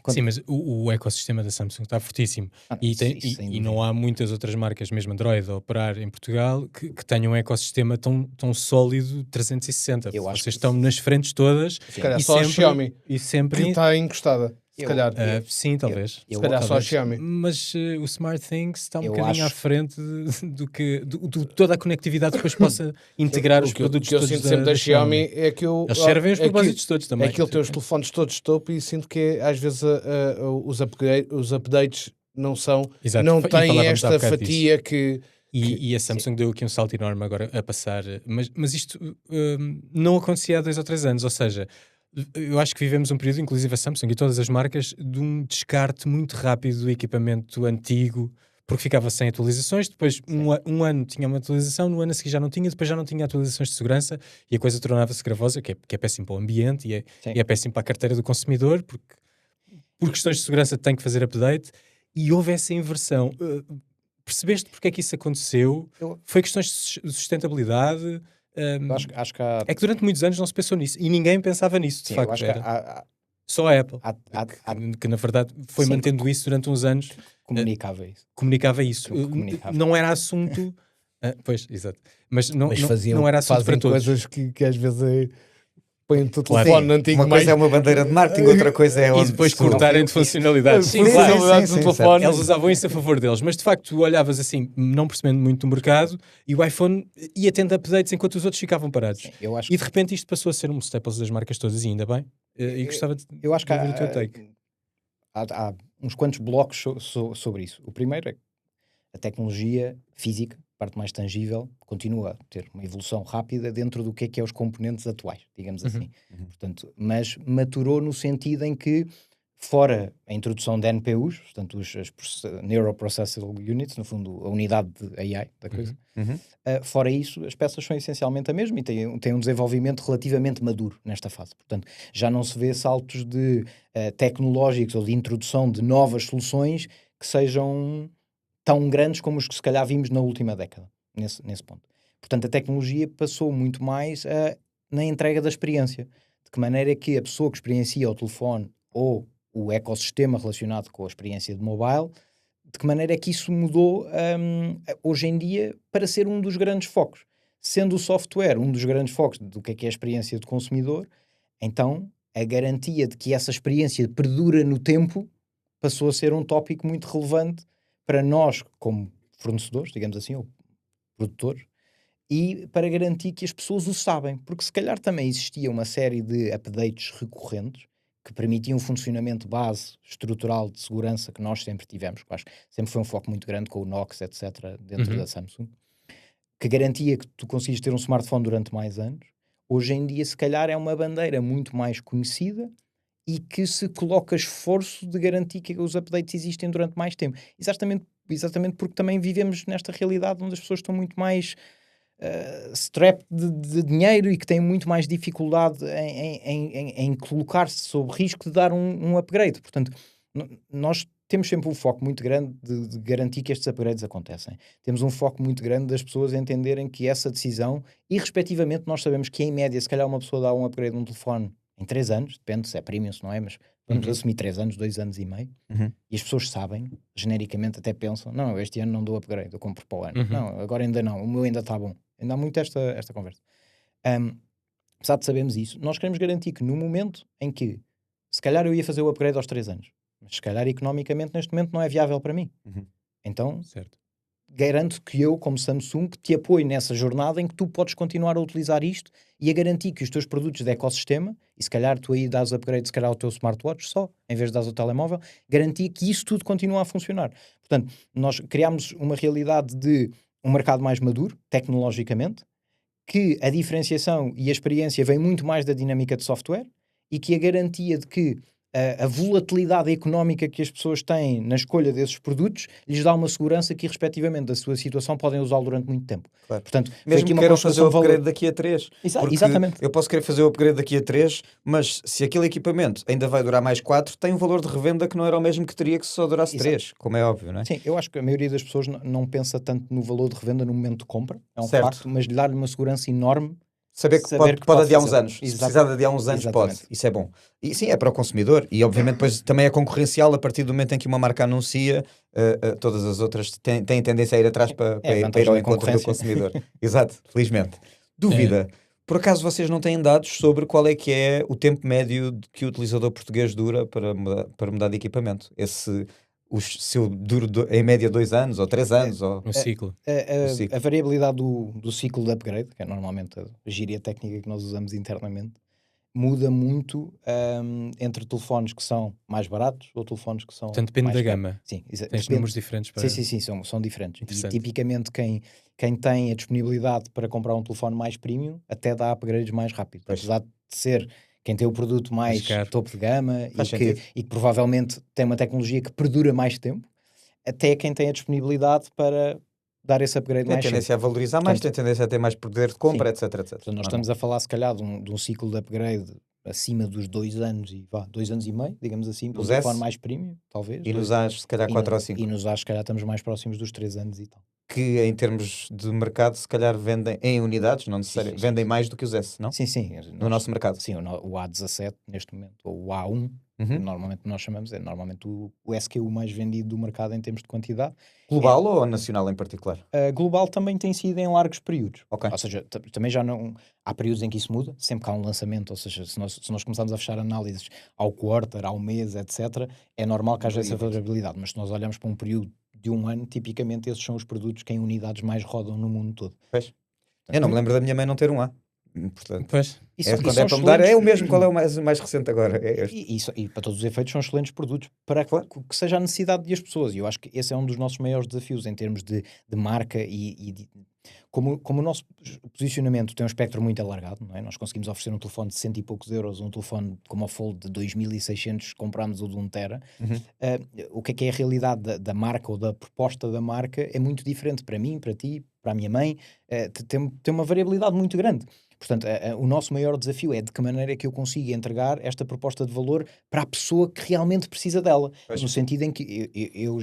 Sim, mas o ecossistema da Samsung está fortíssimo. E não há muitas outras marcas, mesmo Android, a operar em Portugal, que tenham um ecossistema tão sólido 360. Vocês estão nas frentes todas. Se calhar só a Xiaomi e sempre que está encostada. Se calhar. Sim, talvez. Se calhar só a Xiaomi. Mas o SmartThings está um bocadinho à frente do que toda a conectividade depois possa integrar os produtos todos. O que eu sinto sempre da Xiaomi é que eles servem os propósitos todos também. É que ele tem os telefones todos topo e sinto que às vezes os updates não têm esta fatia que... E a Samsung deu aqui um salto enorme agora a passar. Mas isto não acontecia há 2 ou 3 anos, ou seja... Eu acho que vivemos um período, inclusive a Samsung e todas as marcas, de um descarte muito rápido do equipamento antigo, porque ficava sem atualizações, depois um ano tinha uma atualização, no ano a seguir já não tinha, depois já não tinha atualizações de segurança e a coisa tornava-se gravosa, que é péssimo para o ambiente e é péssimo para a carteira do consumidor, porque por questões de segurança tem que fazer update, e houve essa inversão. Percebeste porque é que isso aconteceu? Foi questões de sustentabilidade... acho que há... É que durante muitos anos não se pensou nisso e ninguém pensava nisso, de facto. Acho que só a Apple, que na verdade foi mantendo isso durante uns anos. Comunicava isso. Comunicava isso. Não era assunto... pois, exato. Mas não era assunto para todos. Coisas que às vezes põem o telefone antigo. Uma coisa é uma bandeira de marketing, outra coisa é onde... E depois cortarem de funcionalidades. Sim, claro. Eles usavam isso a favor deles. Mas de facto tu olhavas assim, não percebendo muito do mercado, e o iPhone ia tendo updates enquanto os outros ficavam parados. Sim, e de repente isto passou a ser um staples das marcas todas, e ainda bem. E gostava de eu acho que ouvir o teu take. Há uns quantos blocos sobre isso. O primeiro é a tecnologia física, parte mais tangível, continua a ter uma evolução rápida dentro do que é os componentes atuais, digamos assim. Portanto, mas maturou no sentido em que, fora a introdução de NPUs, portanto os Neural Processing Units, no fundo a unidade de AI da coisa, fora isso as peças são essencialmente a mesma e têm um desenvolvimento relativamente maduro nesta fase. Portanto, já não se vê saltos de tecnológicos ou de introdução de novas soluções que sejam tão grandes como os que se calhar vimos na última década, nesse ponto. Portanto, a tecnologia passou muito mais na entrega da experiência. De que maneira é que a pessoa que experiencia o telefone ou o ecossistema relacionado com a experiência de mobile, de que maneira é que isso mudou hoje em dia para ser um dos grandes focos. Sendo o software um dos grandes focos do que é a experiência do consumidor, então a garantia de que essa experiência perdura no tempo passou a ser um tópico muito relevante para nós como fornecedores, digamos assim, ou produtores, e para garantir que as pessoas o sabem, porque se calhar também existia uma série de updates recorrentes que permitiam um funcionamento base estrutural de segurança que nós sempre tivemos, que acho que sempre foi um foco muito grande com o Knox, etc., dentro da Samsung, que garantia que tu conseguias ter um smartphone durante mais anos. Hoje em dia, se calhar, é uma bandeira muito mais conhecida e que se coloca esforço de garantir que os updates existem durante mais tempo. Exatamente porque também vivemos nesta realidade onde as pessoas estão muito mais strapped de dinheiro e que têm muito mais dificuldade em colocar-se sob risco de dar um upgrade. Portanto, nós temos sempre um foco muito grande de garantir que estes upgrades acontecem. Temos um foco muito grande das pessoas entenderem que essa decisão, e respectivamente nós sabemos que em média, se calhar uma pessoa dá um upgrade num telefone em 3 anos, depende se é premium, se não é, mas vamos assumir 3 anos, 2 anos e meio, e as pessoas sabem, genericamente até pensam, não, este ano não dou upgrade, eu compro para o ano. Não, agora ainda não, o meu ainda está bom. Ainda há muito esta conversa. Apesar de sabermos isso, nós queremos garantir que no momento em que, se calhar eu ia fazer o upgrade aos 3 anos, mas se calhar economicamente neste momento não é viável para mim. Então, garanto que eu, como Samsung, te apoio nessa jornada em que tu podes continuar a utilizar isto e a garantir que os teus produtos de ecossistema, e se calhar tu aí dás upgrade, se calhar ao teu smartwatch só, em vez de dar ao telemóvel, garantir que isso tudo continua a funcionar. Portanto, nós criámos uma realidade de um mercado mais maduro, tecnologicamente, que a diferenciação e a experiência vem muito mais da dinâmica de software e que a garantia de que a volatilidade económica que as pessoas têm na escolha desses produtos lhes dá uma segurança que, respectivamente da sua situação, podem usá-lo durante muito tempo. Claro. Portanto, mesmo que queiram fazer o upgrade daqui a 3. Exatamente. Eu posso querer fazer o upgrade daqui a 3, mas se aquele equipamento ainda vai durar mais 4, tem um valor de revenda que não era o mesmo que teria que se só durasse 3, como é óbvio, não é? Sim, eu acho que a maioria das pessoas não pensa tanto no valor de revenda no momento de compra, é um certo. facto, mas de dar-lhe uma segurança enorme. Saber que pode adiar uns anos. Se precisar de adiar uns anos, pode. Isso é bom. E sim, é para o consumidor. E obviamente depois também é concorrencial a partir do momento em que uma marca anuncia, todas as outras têm tendência a ir atrás para ir ao encontro do consumidor. Exato, felizmente. Dúvida. Por acaso vocês não têm dados sobre qual é que é o tempo médio que o utilizador português dura para mudar de equipamento? Se eu duro em média 2 anos ou 3 anos? Um ciclo. A variabilidade do ciclo de upgrade, que é normalmente a gíria técnica que nós usamos internamente, muda muito entre telefones que são mais baratos ou telefones que são Portanto, depende da gama. Sim, tens números diferentes para... Sim, são diferentes. E tipicamente quem tem a disponibilidade para comprar um telefone mais premium até dá upgrades mais rápido. Apesar de ser quem tem o produto mais topo de gama e que provavelmente tem uma tecnologia que perdura mais tempo, até quem tem a disponibilidade para dar esse upgrade mais cedo. Tem tendência a valorizar mais, tem tendência a ter mais poder de compra, etc. Portanto, nós estamos a falar, se calhar, de um ciclo de upgrade acima dos 2 anos e 2 anos e meio, digamos assim, para um telefone mais premium, talvez. E nos As, se calhar, 4 ou 5. E nos As, se calhar, estamos mais próximos dos 3 anos e tal. Que em termos de mercado, se calhar vendem em unidades, não necessariamente, vendem mais do que os S, não? Sim. No nosso mercado. Sim, o A17 neste momento, ou o A1, normalmente nós chamamos, é normalmente o SKU mais vendido do mercado em termos de quantidade. Global ou nacional em particular? Global também tem sido em largos períodos. Okay. Ou seja, também já não... Há períodos em que isso muda, sempre que há um lançamento, ou seja, se nós começarmos a fechar análises ao quarter, ao mês, etc., é normal que haja essa variabilidade, mas se nós olharmos para um período de 1 ano, tipicamente esses são os produtos que em unidades mais rodam no mundo todo. Pois. Eu não me lembro da minha mãe não ter um A. Portanto, pois. Quando é para mudar, é o mesmo. Qual é o mais recente agora? E para todos os efeitos são excelentes produtos para que seja a necessidade das pessoas. E eu acho que esse é um dos nossos maiores desafios em termos de marca como o nosso posicionamento tem um espectro muito alargado, não é? Nós conseguimos oferecer um telefone de 100 e poucos euros, um telefone como o Fold de 2.600, comprámos o de 1 tera. O que é a realidade da marca ou da proposta da marca é muito diferente para mim, para ti, para a minha mãe. Tem uma variabilidade muito grande. Portanto, o nosso maior desafio é de que maneira é que eu consigo entregar esta proposta de valor para a pessoa que realmente precisa dela. Pois. No sentido em que eu,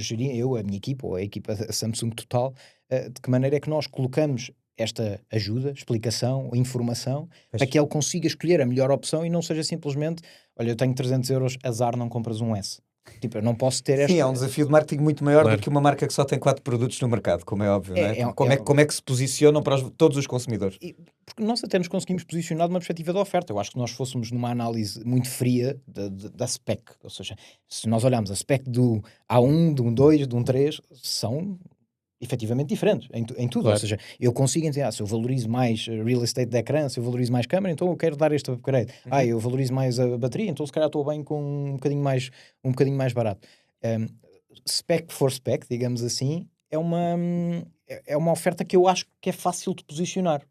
a minha equipa, ou a equipa da Samsung total, de que maneira é que nós colocamos esta ajuda, explicação, informação, para que ele consiga escolher a melhor opção e não seja simplesmente, olha, eu tenho 300 euros, azar, não compras um S. Tipo, eu não posso ter esta... Sim, é um desafio de marketing muito maior do que uma marca que só tem 4 produtos no mercado, como é óbvio, não é? Como é que se posicionam para todos os consumidores? Porque nós até nos conseguimos posicionar de uma perspectiva de oferta. Eu acho que nós fôssemos numa análise muito fria da spec, ou seja, se nós olharmos a spec do A1, do 1.2, do 1.3, são efetivamente diferentes em tudo. Claro. Ou seja, eu consigo entender, se eu valorizo mais real estate de ecrã, se eu valorizo mais câmera, então eu quero dar este upgrade. Eu valorizo mais a bateria, então se calhar estou bem com um bocadinho mais barato. Spec for spec, digamos assim, é uma oferta que eu acho que é fácil de posicionar.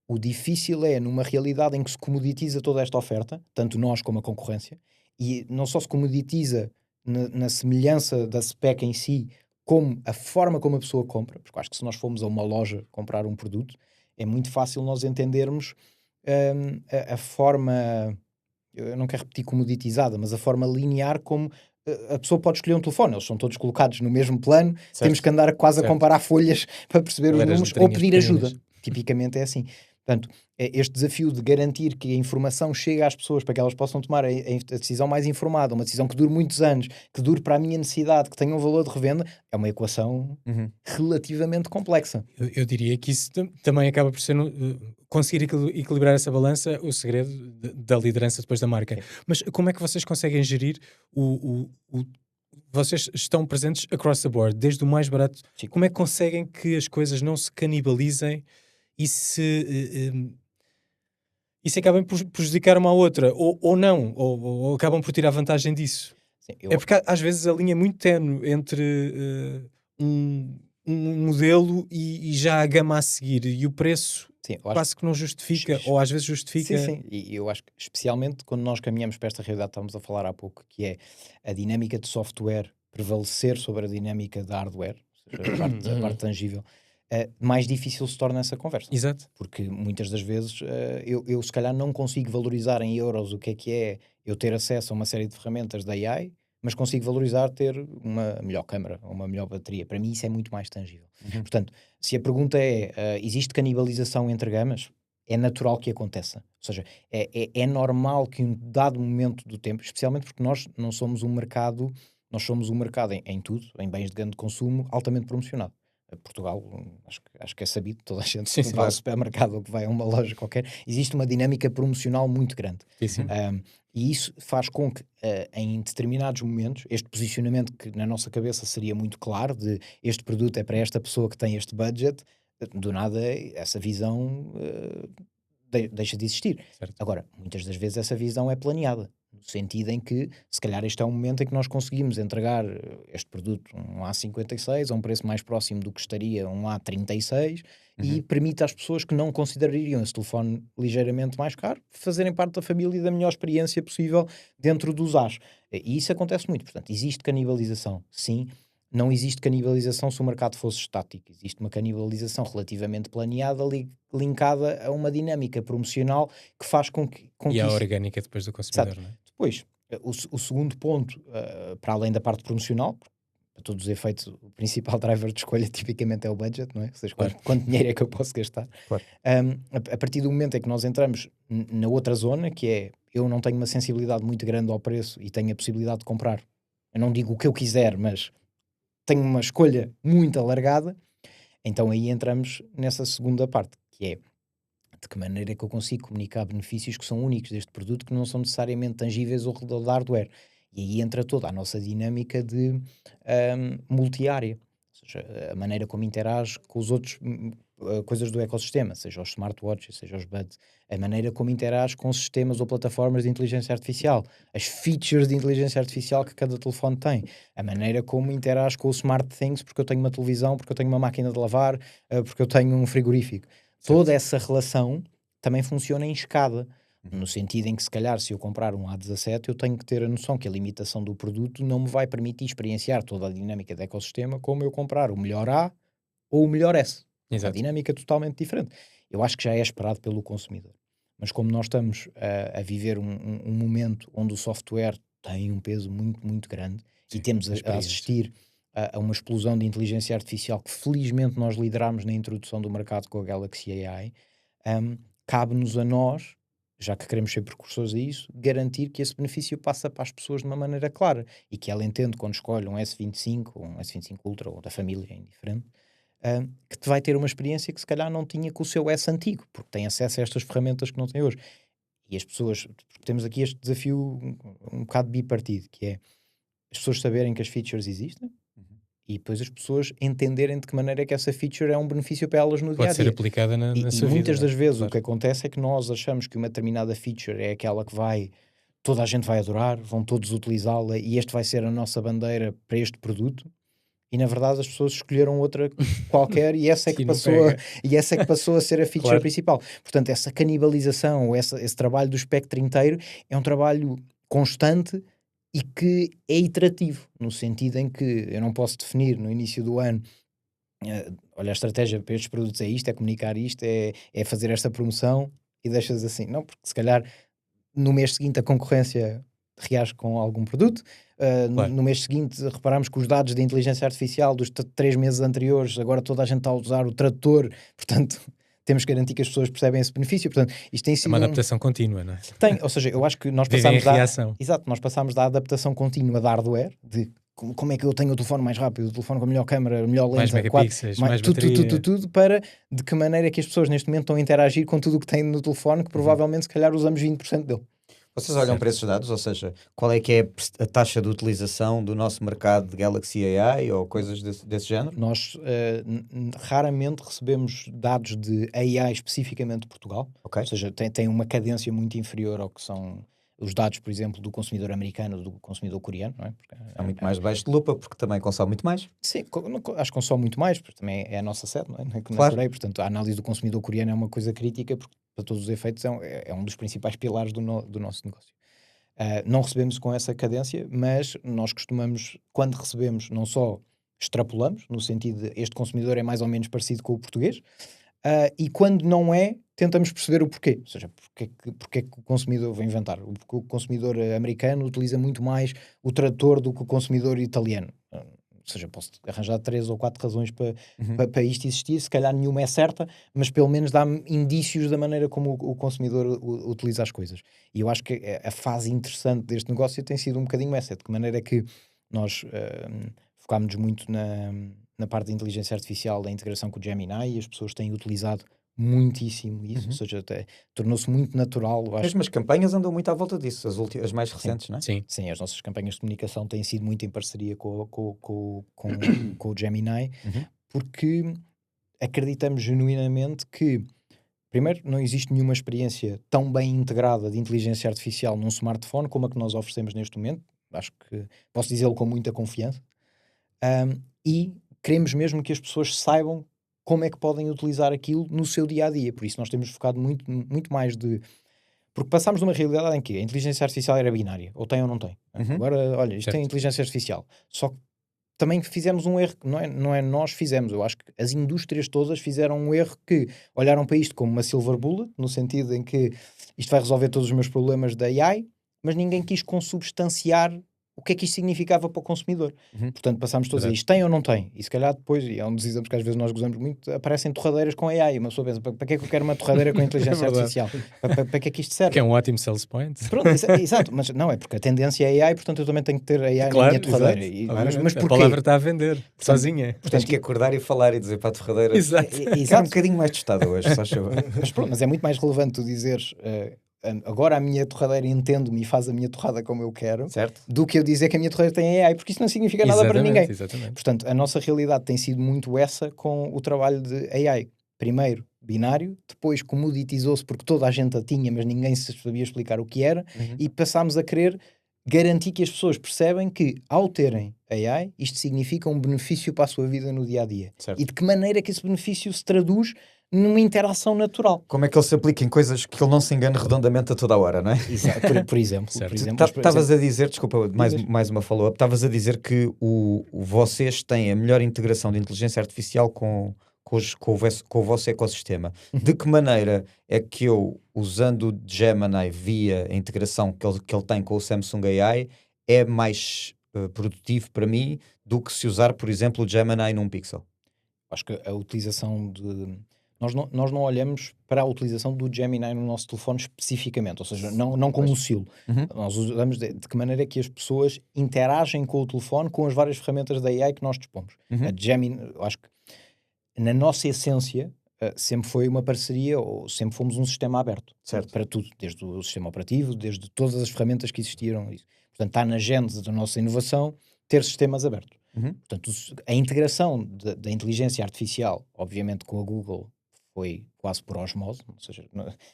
O difícil é numa realidade em que se comoditiza toda esta oferta, tanto nós como a concorrência, e não só se comoditiza na semelhança da spec em si, como a forma como a pessoa compra, porque eu acho que se nós formos a uma loja comprar um produto, é muito fácil nós entendermos a forma, eu não quero repetir comoditizada, mas a forma linear como a pessoa pode escolher um telefone, eles são todos colocados no mesmo plano, temos que andar quase a comparar folhas para perceber os números ou pedir ajuda. Tipicamente é assim. Portanto, este desafio de garantir que a informação chegue às pessoas para que elas possam tomar a decisão mais informada, uma decisão que dure muitos anos, que dure para a minha necessidade, que tenha um valor de revenda, é uma equação relativamente complexa. Eu diria que isso também acaba por ser conseguir equilibrar essa balança, o segredo da liderança depois da marca. Mas como é que vocês conseguem gerir vocês estão presentes across the board, desde o mais barato. Sim. Como é que conseguem que as coisas não se canibalizem e se acabem por prejudicar uma à outra, ou não, ou acabam por tirar vantagem disso? Sim, é porque às vezes a linha é muito ténue entre um modelo e já a gama a seguir, e o preço quase que não justifica, ou às vezes justifica. Sim, e eu acho que especialmente quando nós caminhamos para esta realidade, estávamos a falar há pouco, que é a dinâmica de software prevalecer sobre a dinâmica de hardware, ou seja, a parte tangível, mais difícil se torna essa conversa. Exato. Porque muitas das vezes eu se calhar não consigo valorizar em euros o que é eu ter acesso a uma série de ferramentas da AI, mas consigo valorizar ter uma melhor câmara, uma melhor bateria. Para mim isso é muito mais tangível. Portanto, se a pergunta é, existe canibalização entre gamas? É natural que aconteça. Ou seja, é normal que em um dado momento do tempo, especialmente porque nós não somos um mercado, nós somos um mercado em tudo, em bens de grande consumo, altamente promocionado. Portugal, acho que é sabido, toda a gente que vai ao supermercado ou que vai a uma loja qualquer, existe uma dinâmica promocional muito grande. E isso faz com que em determinados momentos, este posicionamento que na nossa cabeça seria muito claro, de este produto é para esta pessoa que tem este budget, do nada essa visão deixa de existir. Certo. Agora, muitas das vezes essa visão é planeada, no sentido em que, se calhar este é um momento em que nós conseguimos entregar este produto, um A56, a um preço mais próximo do que estaria um A36, e permite às pessoas que não considerariam esse telefone ligeiramente mais caro fazerem parte da família e da melhor experiência possível dentro dos As. E isso acontece muito. Portanto, existe canibalização, sim. Não existe canibalização se o mercado fosse estático. Existe uma canibalização relativamente planeada, linkada a uma dinâmica promocional que faz com que e a orgânica depois do consumidor, não é? Depois, o segundo ponto, para além da parte promocional, para todos os efeitos, o principal driver de escolha tipicamente é o budget, não é? Ou seja, quanto dinheiro é que eu posso gastar. Claro. A partir do momento em que nós entramos na outra zona, que é, eu não tenho uma sensibilidade muito grande ao preço e tenho a possibilidade de comprar, eu não digo o que eu quiser, mas tenho uma escolha muito alargada, então aí entramos nessa segunda parte, que é de que maneira é que eu consigo comunicar benefícios que são únicos deste produto, que não são necessariamente tangíveis ao redor da hardware. E aí entra toda a nossa dinâmica de multi-área, ou seja, a maneira como interage com os outros coisas do ecossistema, seja os smartwatches, seja os buds, a maneira como interage com sistemas ou plataformas de inteligência artificial, as features de inteligência artificial que cada telefone tem, a maneira como interage com o smart things, porque eu tenho uma televisão, porque eu tenho uma máquina de lavar, porque eu tenho um frigorífico. Toda essa relação também funciona em escada, no sentido em que, se calhar, se eu comprar um A17, eu tenho que ter a noção que a limitação do produto não me vai permitir experienciar toda a dinâmica do ecossistema como eu comprar o melhor A ou o melhor S. Exato. Uma dinâmica totalmente diferente. Eu acho que já é esperado pelo consumidor. Mas como nós estamos a viver um momento onde o software tem um peso muito, muito grande, sim, e temos a assistir a uma explosão de inteligência artificial que felizmente nós lideramos na introdução do mercado com a Galaxy AI, cabe-nos a nós, já que queremos ser precursores a isso, garantir que esse benefício passa para as pessoas de uma maneira clara e que ela entende quando escolhe um S25 ou um S25 Ultra ou da família, é indiferente, que te vai ter uma experiência que se calhar não tinha com o seu S antigo, porque tem acesso a estas ferramentas que não tem hoje. E as pessoas, porque temos aqui este desafio um bocado bipartido, que é as pessoas saberem que as features existem e depois as pessoas entenderem de que maneira é que essa feature é um benefício para elas no dia-a-dia. Pode ser aplicada na sua vida. E muitas das vezes o que acontece é que nós achamos que uma determinada feature é aquela que toda a gente vai adorar, vão todos utilizá-la e este vai ser a nossa bandeira para este produto. E na verdade as pessoas escolheram outra qualquer e essa é que passou a ser a feature principal. Portanto, essa canibalização, esse trabalho do espectro inteiro é um trabalho constante e que é iterativo, no sentido em que eu não posso definir no início do ano olha, a estratégia para estes produtos é isto, é comunicar isto, é fazer esta promoção e deixas assim. Não, porque se calhar no mês seguinte a concorrência reage com algum produto. No mês seguinte reparamos que os dados de inteligência artificial dos 3 meses anteriores, agora toda a gente está a usar o tradutor, portanto temos que garantir que as pessoas percebem esse benefício. Portanto, isto tem sido uma adaptação contínua, não é? Tem, ou seja, eu acho que nós nós passámos da adaptação contínua da hardware, de como é que eu tenho o telefone mais rápido, o telefone com a melhor câmera, a melhor lente, mais megapixels, mais bateria, tudo, para de que maneira é que as pessoas neste momento estão a interagir com tudo o que têm no telefone, que provavelmente se calhar usamos 20% dele. Vocês olham para esses dados, ou seja, qual é que é a taxa de utilização do nosso mercado de Galaxy AI ou coisas desse género? Nós raramente recebemos dados de AI especificamente de Portugal, ou seja, tem uma cadência muito inferior ao que são os dados, por exemplo, do consumidor americano, do consumidor coreano, não é? Porque é muito mais debaixo de lupa, porque também consome muito mais. Sim, acho que consome muito mais, porque também é a nossa sede, não é? Na Coreia, portanto, a análise do consumidor coreano é uma coisa crítica, porque para todos os efeitos é um dos principais pilares do nosso negócio. Não recebemos com essa cadência, mas nós costumamos, quando recebemos, não só extrapolamos, no sentido de este consumidor é mais ou menos parecido com o português, e quando não é, tentamos perceber o porquê. Ou seja, porque é que o consumidor, vou inventar, porque o consumidor americano utiliza muito mais o tradutor do que o consumidor italiano. Ou seja, posso arranjar 3 ou 4 razões para isto existir, se calhar nenhuma é certa, mas pelo menos dá-me indícios da maneira como o consumidor utiliza as coisas. E eu acho que a fase interessante deste negócio tem sido um bocadinho essa, de que maneira é que nós focámos-nos muito na parte da inteligência artificial, da integração com o Gemini, e as pessoas têm utilizado muitíssimo isso, ou seja, tornou-se muito natural. Mesmo as campanhas andam muito à volta disso, as mais recentes, não é? Sim, as nossas campanhas de comunicação têm sido muito em parceria com o Gemini, porque acreditamos genuinamente que, primeiro, não existe nenhuma experiência tão bem integrada de inteligência artificial num smartphone como a que nós oferecemos neste momento. Acho que posso dizê-lo com muita confiança. E queremos mesmo que as pessoas saibam como é que podem utilizar aquilo no seu dia-a-dia. Por isso nós temos focado muito mais de... Porque passámos de uma realidade em que a inteligência artificial era binária, ou tem ou não tem. Agora, olha, isto tem inteligência artificial. Só que também fizemos um erro, não é nós fizemos, eu acho que as indústrias todas fizeram um erro que olharam para isto como uma silver bullet, no sentido em que isto vai resolver todos os meus problemas da AI, mas ninguém quis consubstanciar o que é que isto significava para o consumidor. Portanto, passámos todos a isto tem ou não tem. E se calhar depois, e é um dos exemplos que às vezes nós gozamos muito, aparecem torradeiras com AI. Uma pessoa pensa, para que é que eu quero uma torradeira com inteligência artificial? Para que é que isto serve? Que é um ótimo sales point. Pronto, exato, mas não, é porque a tendência é AI, portanto eu também tenho que ter AI na minha torradeira. Mas porquê? A palavra está a vender, sozinha. Portanto, tens que acordar e falar e dizer para a torradeira. Exato. É um bocadinho mais tostada hoje, só chover. Mas é muito mais relevante tu dizeres... agora a minha torradeira entende-me e faz a minha torrada como eu quero, certo, do que eu dizer que a minha torradeira tem AI, porque isso não significa nada para ninguém. Exatamente. Portanto, a nossa realidade tem sido muito essa com o trabalho de AI. Primeiro, binário, depois comoditizou-se porque toda a gente a tinha, mas ninguém se sabia explicar o que era, e passámos a querer garantir que as pessoas percebem que, ao terem AI, isto significa um benefício para a sua vida no dia-a-dia. Certo. E de que maneira que esse benefício se traduz numa interação natural. Como é que ele se aplica em coisas que ele não se engane redondamente a toda a hora, não é? Exato, por exemplo. Estavas a dizer, desculpa, mais uma follow-up, estavas a dizer que vocês têm a melhor integração de inteligência artificial com o vosso ecossistema. De que maneira é que eu, usando o Gemini via a integração que ele tem com o Samsung AI, é mais produtivo para mim do que se usar, por exemplo, o Gemini num Pixel? Acho que a utilização de... Nós não olhamos para a utilização do Gemini no nosso telefone especificamente, ou seja, não como um silo. Nós usamos de que maneira é que as pessoas interagem com o telefone com as várias ferramentas da AI que nós dispomos. A Gemini, eu acho que na nossa essência sempre foi uma parceria, ou sempre fomos um sistema aberto, certo, para tudo, desde o sistema operativo, desde todas as ferramentas que existiram. Portanto, está na gênese da nossa inovação ter sistemas abertos. Portanto, a integração da inteligência artificial, obviamente com a Google, foi quase por osmose, ou seja,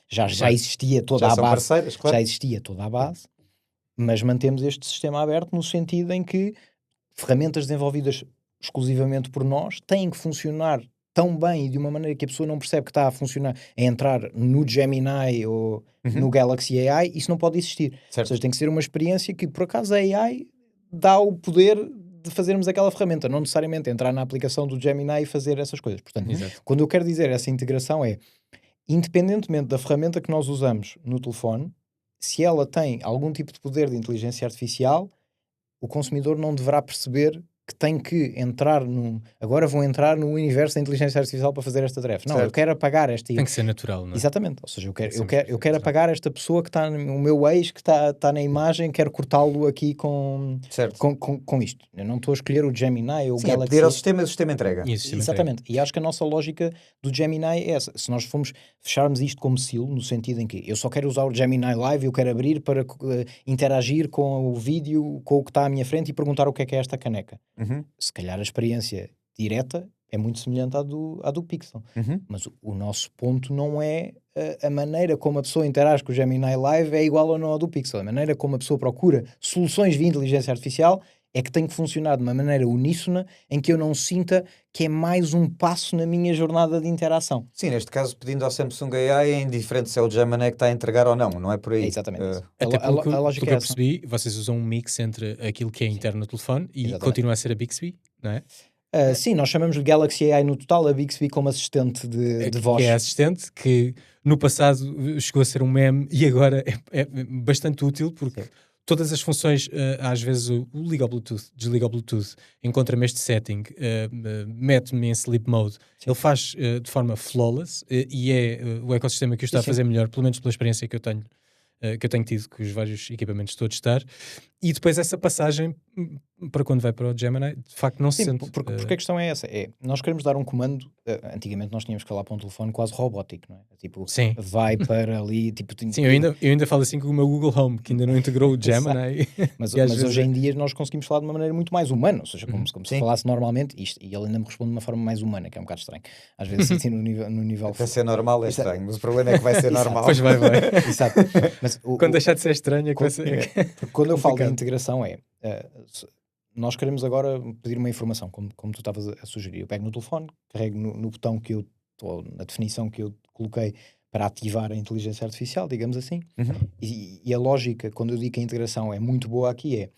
já existia toda a base, claro. Já existia toda a base, mas mantemos este sistema aberto no sentido em que ferramentas desenvolvidas exclusivamente por nós têm que funcionar tão bem e de uma maneira que a pessoa não percebe que está a funcionar, a entrar no Gemini ou no Galaxy AI, isso não pode existir. Certo. Ou seja, tem que ser uma experiência que, por acaso, a AI dá o poder de fazermos aquela ferramenta, não necessariamente entrar na aplicação do Gemini e fazer essas coisas. Portanto, quando eu quero dizer essa integração é, independentemente da ferramenta que nós usamos no telefone, se ela tem algum tipo de poder de inteligência artificial, o consumidor não deverá perceber que tem que entrar agora vou entrar no universo da inteligência artificial para fazer esta tarefa. Não, certo. Eu quero apagar esta... Tem que ser natural, não é? Exatamente. Ou seja, eu quero apagar esta pessoa que está, o meu ex que está na imagem, quero cortá-lo aqui com isto. Eu não estou a escolher o Gemini ou o Galaxy. Pedir ao sistema e o sistema entrega. Exatamente. Entrega. E acho que a nossa lógica do Gemini é essa. Se nós fecharmos isto como silo, no sentido em que eu só quero usar o Gemini Live, eu quero abrir para interagir com o vídeo, com o que está à minha frente e perguntar o que é esta caneca. Se calhar a experiência direta é muito semelhante à do Pixel. Mas o nosso ponto não é a maneira como a pessoa interage com o Gemini Live é igual ou não ao do Pixel. A maneira como a pessoa procura soluções via inteligência artificial é que tem que funcionar de uma maneira uníssona em que eu não sinta que é mais um passo na minha jornada de interação. Sim, neste caso, pedindo ao Samsung AI, é indiferente se é o Gemini que está a entregar ou não é por aí. É exatamente isso. Até porque, a lógica que eu percebi, vocês usam um mix entre aquilo que é interno no telefone e continua a ser a Bixby, não é? Sim, nós chamamos de Galaxy AI no total, a Bixby como assistente de voz. Que é assistente, que no passado chegou a ser um meme e agora é bastante útil porque... Todas as funções, às vezes o liga ao Bluetooth, desliga ao Bluetooth, encontra-me este setting, mete-me em sleep mode. Ele faz de forma flawless e é o ecossistema que o está a fazer melhor, pelo menos pela experiência que eu tenho tido com os vários equipamentos todos estar. E depois essa passagem para quando vai para o Gemini, de facto não se sente... Porque a questão é essa, nós queremos dar um comando, antigamente nós tínhamos que falar para um telefone quase robótico, não é? Tipo, vai para ali... Tipo, Sim, eu ainda falo assim com o meu Google Home, que ainda não integrou o Gemini. mas hoje em dia nós conseguimos falar de uma maneira muito mais humana, ou seja, como se falasse normalmente isto, e ele ainda me responde de uma forma mais humana, que é um bocado estranho. Às vezes assim no nível... Vai ser normal, é estranho, mas o problema é que vai ser normal. Pois vai. Exato. Mas quando deixar de ser estranho é que vai ser... Quando eu falo de integração nós queremos agora pedir uma informação, como tu estavas a sugerir. Eu pego no telefone, carrego no botão ou na definição que eu coloquei para ativar a inteligência artificial, digamos assim. E a lógica, quando eu digo que a integração é muito boa aqui,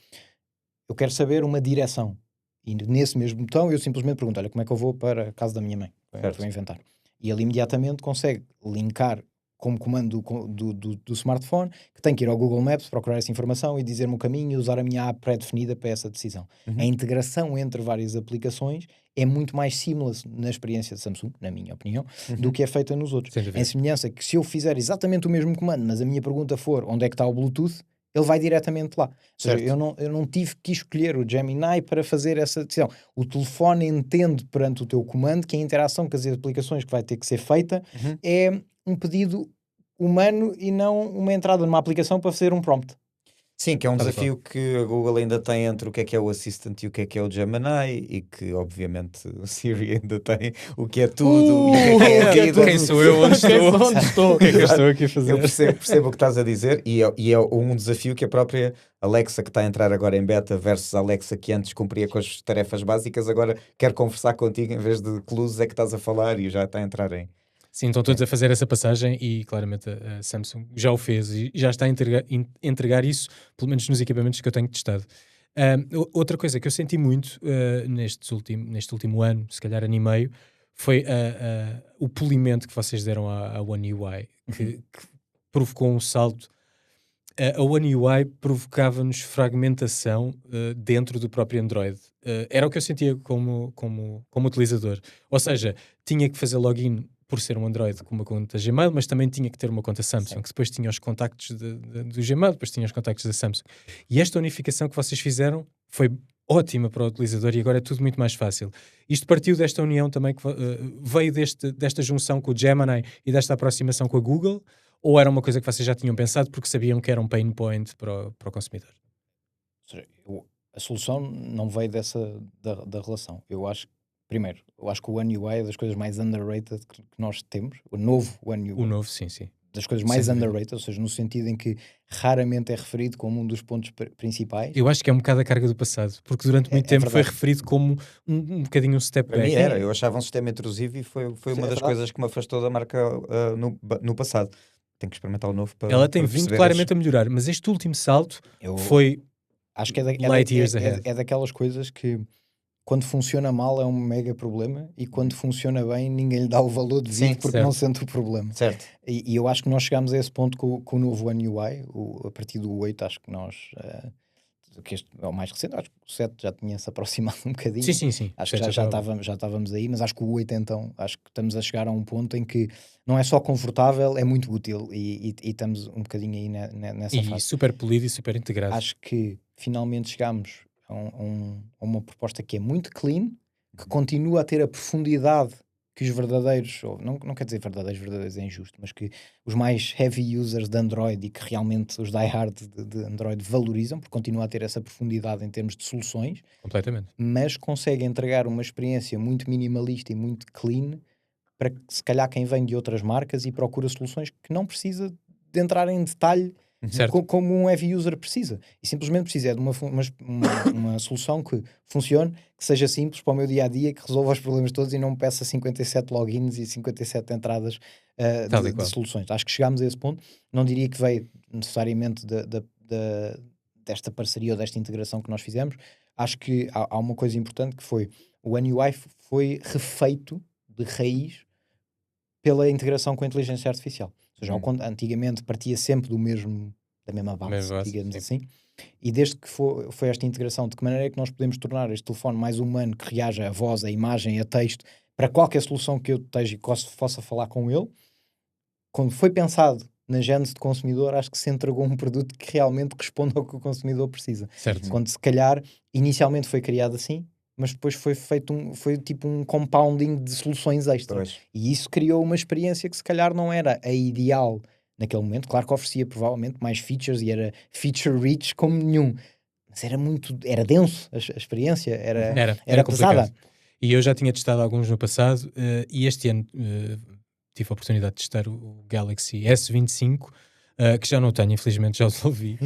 eu quero saber uma direção. E nesse mesmo botão eu simplesmente pergunto, olha, como é que eu vou para a casa da minha mãe? Vou inventar. E ele imediatamente consegue linkar como comando do smartphone, que tem que ir ao Google Maps, procurar essa informação e dizer-me o caminho e usar a minha app pré-definida para essa decisão. A integração entre várias aplicações é muito mais seamless na experiência de Samsung, na minha opinião, do que é feita nos outros. Em semelhança que se eu fizer exatamente o mesmo comando, mas a minha pergunta for onde é que está o Bluetooth, ele vai diretamente lá. Ou seja, eu não tive que escolher o Gemini para fazer essa decisão. O telefone entende perante o teu comando que a interação com as aplicações que vai ter que ser feita é um pedido humano e não uma entrada numa aplicação para fazer um prompt. Sim, que é um desafio que a Google ainda tem entre o que é o Assistant e o que é o Gemini, e que obviamente o Siri ainda tem o que é tudo e o que é a vida. Quem sou eu? Onde estou? O que é que eu estou aqui a fazer? Eu percebo o que estás a dizer, e é um desafio que a própria Alexa, que está a entrar agora em beta, versus a Alexa que antes cumpria com as tarefas básicas, agora quer conversar contigo em vez de que luzes é que estás a falar, e já está a entrar em... Sim, estão todos a fazer essa passagem e claramente a Samsung já o fez e já está a entregar isso, pelo menos nos equipamentos que eu tenho testado. Outra coisa que eu senti muito neste último ano, se calhar ano e meio, foi o polimento que vocês deram à One UI, que provocou um salto. A One UI provocava-nos fragmentação dentro do próprio Android. Era o que eu sentia como utilizador. Ou seja, tinha que fazer login por ser um Android com uma conta Gmail, mas também tinha que ter uma conta Samsung, que depois tinha os contactos do Gmail, depois tinha os contactos da Samsung. E esta unificação que vocês fizeram foi ótima para o utilizador e agora é tudo muito mais fácil. Isto partiu desta união também, que veio desta junção com o Gemini e desta aproximação com a Google, ou era uma coisa que vocês já tinham pensado porque sabiam que era um pain point para o consumidor? a solução não veio da relação. Primeiro, eu acho que o One UI é das coisas mais underrated que nós temos. O novo One UI. O novo, sim. Das coisas mais underrated, ou seja, no sentido em que raramente é referido como um dos pontos principais. Eu acho que é um bocado a carga do passado, porque durante muito tempo foi referido como um bocadinho um step back. Para mim era, eu achava um sistema intrusivo e foi uma das coisas que me afastou da marca no passado. Tenho que experimentar o novo para ela tem vindo claramente a melhorar, mas este último salto foi acho que é daquelas coisas que quando funciona mal é um mega problema e quando funciona bem ninguém lhe dá o valor devido porque não sente o problema. Certo. E eu acho que nós chegámos a esse ponto com o novo One UI, a partir do 8 acho que nós... que este é o mais recente, acho que o 7 já tinha-se aproximado um bocadinho. Sim. Acho que já estávamos aí, mas acho que o 8 então, acho que estamos a chegar a um ponto em que não é só confortável, é muito útil e estamos um bocadinho aí nessa fase. E super polido e super integrado. Acho que finalmente chegámos a uma proposta que é muito clean, que continua a ter a profundidade que os verdadeiros, ou não quer dizer verdadeiros é injusto, mas que os mais heavy users de Android e que realmente os die-hard de Android valorizam, porque continua a ter essa profundidade em termos de soluções. Completamente. Mas consegue entregar uma experiência muito minimalista e muito clean para que se calhar quem vem de outras marcas e procura soluções que não precisa de entrar em detalhe como um heavy user precisa. E simplesmente precisa de uma solução que funcione, que seja simples para o meu dia-a-dia, que resolva os problemas todos e não me peça 57 logins e 57 entradas de soluções. Acho que chegámos a esse ponto. Não diria que veio necessariamente desta parceria ou desta integração que nós fizemos. Acho que há uma coisa importante que foi o One UI foi refeito de raiz pela integração com a inteligência artificial. Ou seja, antigamente partia sempre da mesma base, digamos assim. E desde que foi esta integração, de que maneira é que nós podemos tornar este telefone mais humano, que reaja a voz, a imagem, a texto, para qualquer solução que eu esteja e que possa falar com ele, quando foi pensado na gênese de consumidor, acho que se entregou um produto que realmente responde ao que o consumidor precisa. Certo. Quando se calhar, inicialmente foi criado assim, mas depois foi feito foi tipo um compounding de soluções extras. E isso criou uma experiência que se calhar não era a ideal naquele momento. Claro que oferecia provavelmente mais features e era feature rich como nenhum. Mas era denso a experiência, era pesada. E eu já tinha testado alguns no passado e este ano tive a oportunidade de testar o Galaxy S25, que já não tenho, infelizmente já o devolvi,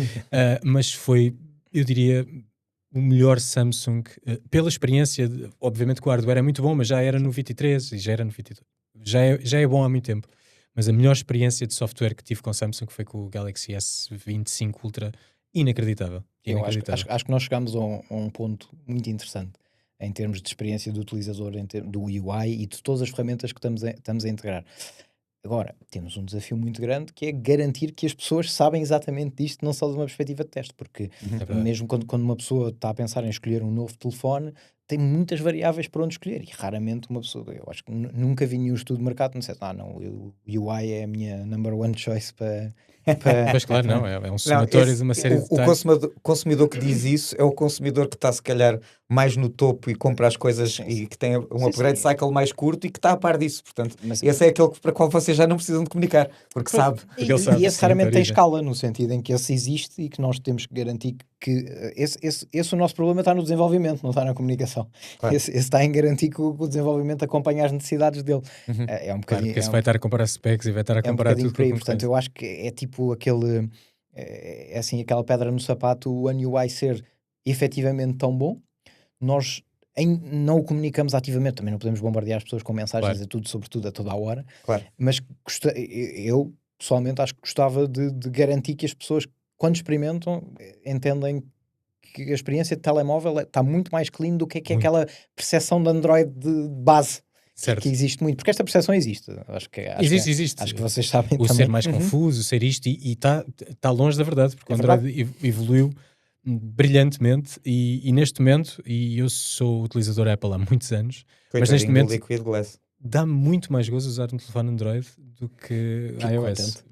mas foi, eu diria, o melhor Samsung, pela experiência, obviamente que o hardware é muito bom, mas já era no 23 e já era no 22. Já é bom há muito tempo. Mas a melhor experiência de software que tive com Samsung foi com o Galaxy S25 Ultra. Inacreditável. Acho que nós chegámos a um ponto muito interessante em termos de experiência do utilizador, do UI e de todas as ferramentas que estamos a integrar. Agora, temos um desafio muito grande que é garantir que as pessoas sabem exatamente disto, não só de uma perspectiva de teste, porque mesmo quando uma pessoa está a pensar em escolher um novo telefone, tem muitas variáveis para onde escolher e raramente uma pessoa, eu acho que nunca vi nenhum estudo de mercado que não dissesse, o UI é a minha number one choice para... Mas claro, não, é um somatório de uma série de detalhes. O consumidor que diz isso é o consumidor que está se calhar mais no topo e compra as coisas e que tem um upgrade cycle mais curto e que está a par disso, portanto, esse é aquele para qual vocês já não precisam de comunicar, porque sabe. E esse raramente tem escala, no sentido em que esse existe e que nós temos que garantir que esse o nosso problema está no desenvolvimento, não está na comunicação. Claro. Esse está em garantir que o desenvolvimento acompanha as necessidades dele. É um bocadinho... Claro, esse vai estar a comparar specs e vai estar a comparar tudo. Portanto, eu acho que é tipo aquele... É assim, aquela pedra no sapato, o One UI ser efetivamente tão bom, nós não o comunicamos ativamente, também não podemos bombardear as pessoas com mensagens sobre tudo a toda a hora, mas eu pessoalmente acho que gostava de garantir que as pessoas, quando experimentam, entendem que a experiência de telemóvel está muito mais clean do que aquela percepção de Android de base. Certo. Que existe muito, porque esta percepção existe. Existe. Acho que vocês sabem o também. Ser mais confuso, o ser isto, e está longe da verdade, porque o Android evoluiu brilhantemente e neste momento, e eu sou utilizador Apple há muitos anos, mas neste momento dá muito mais gozo usar um telefone Android do que iOS.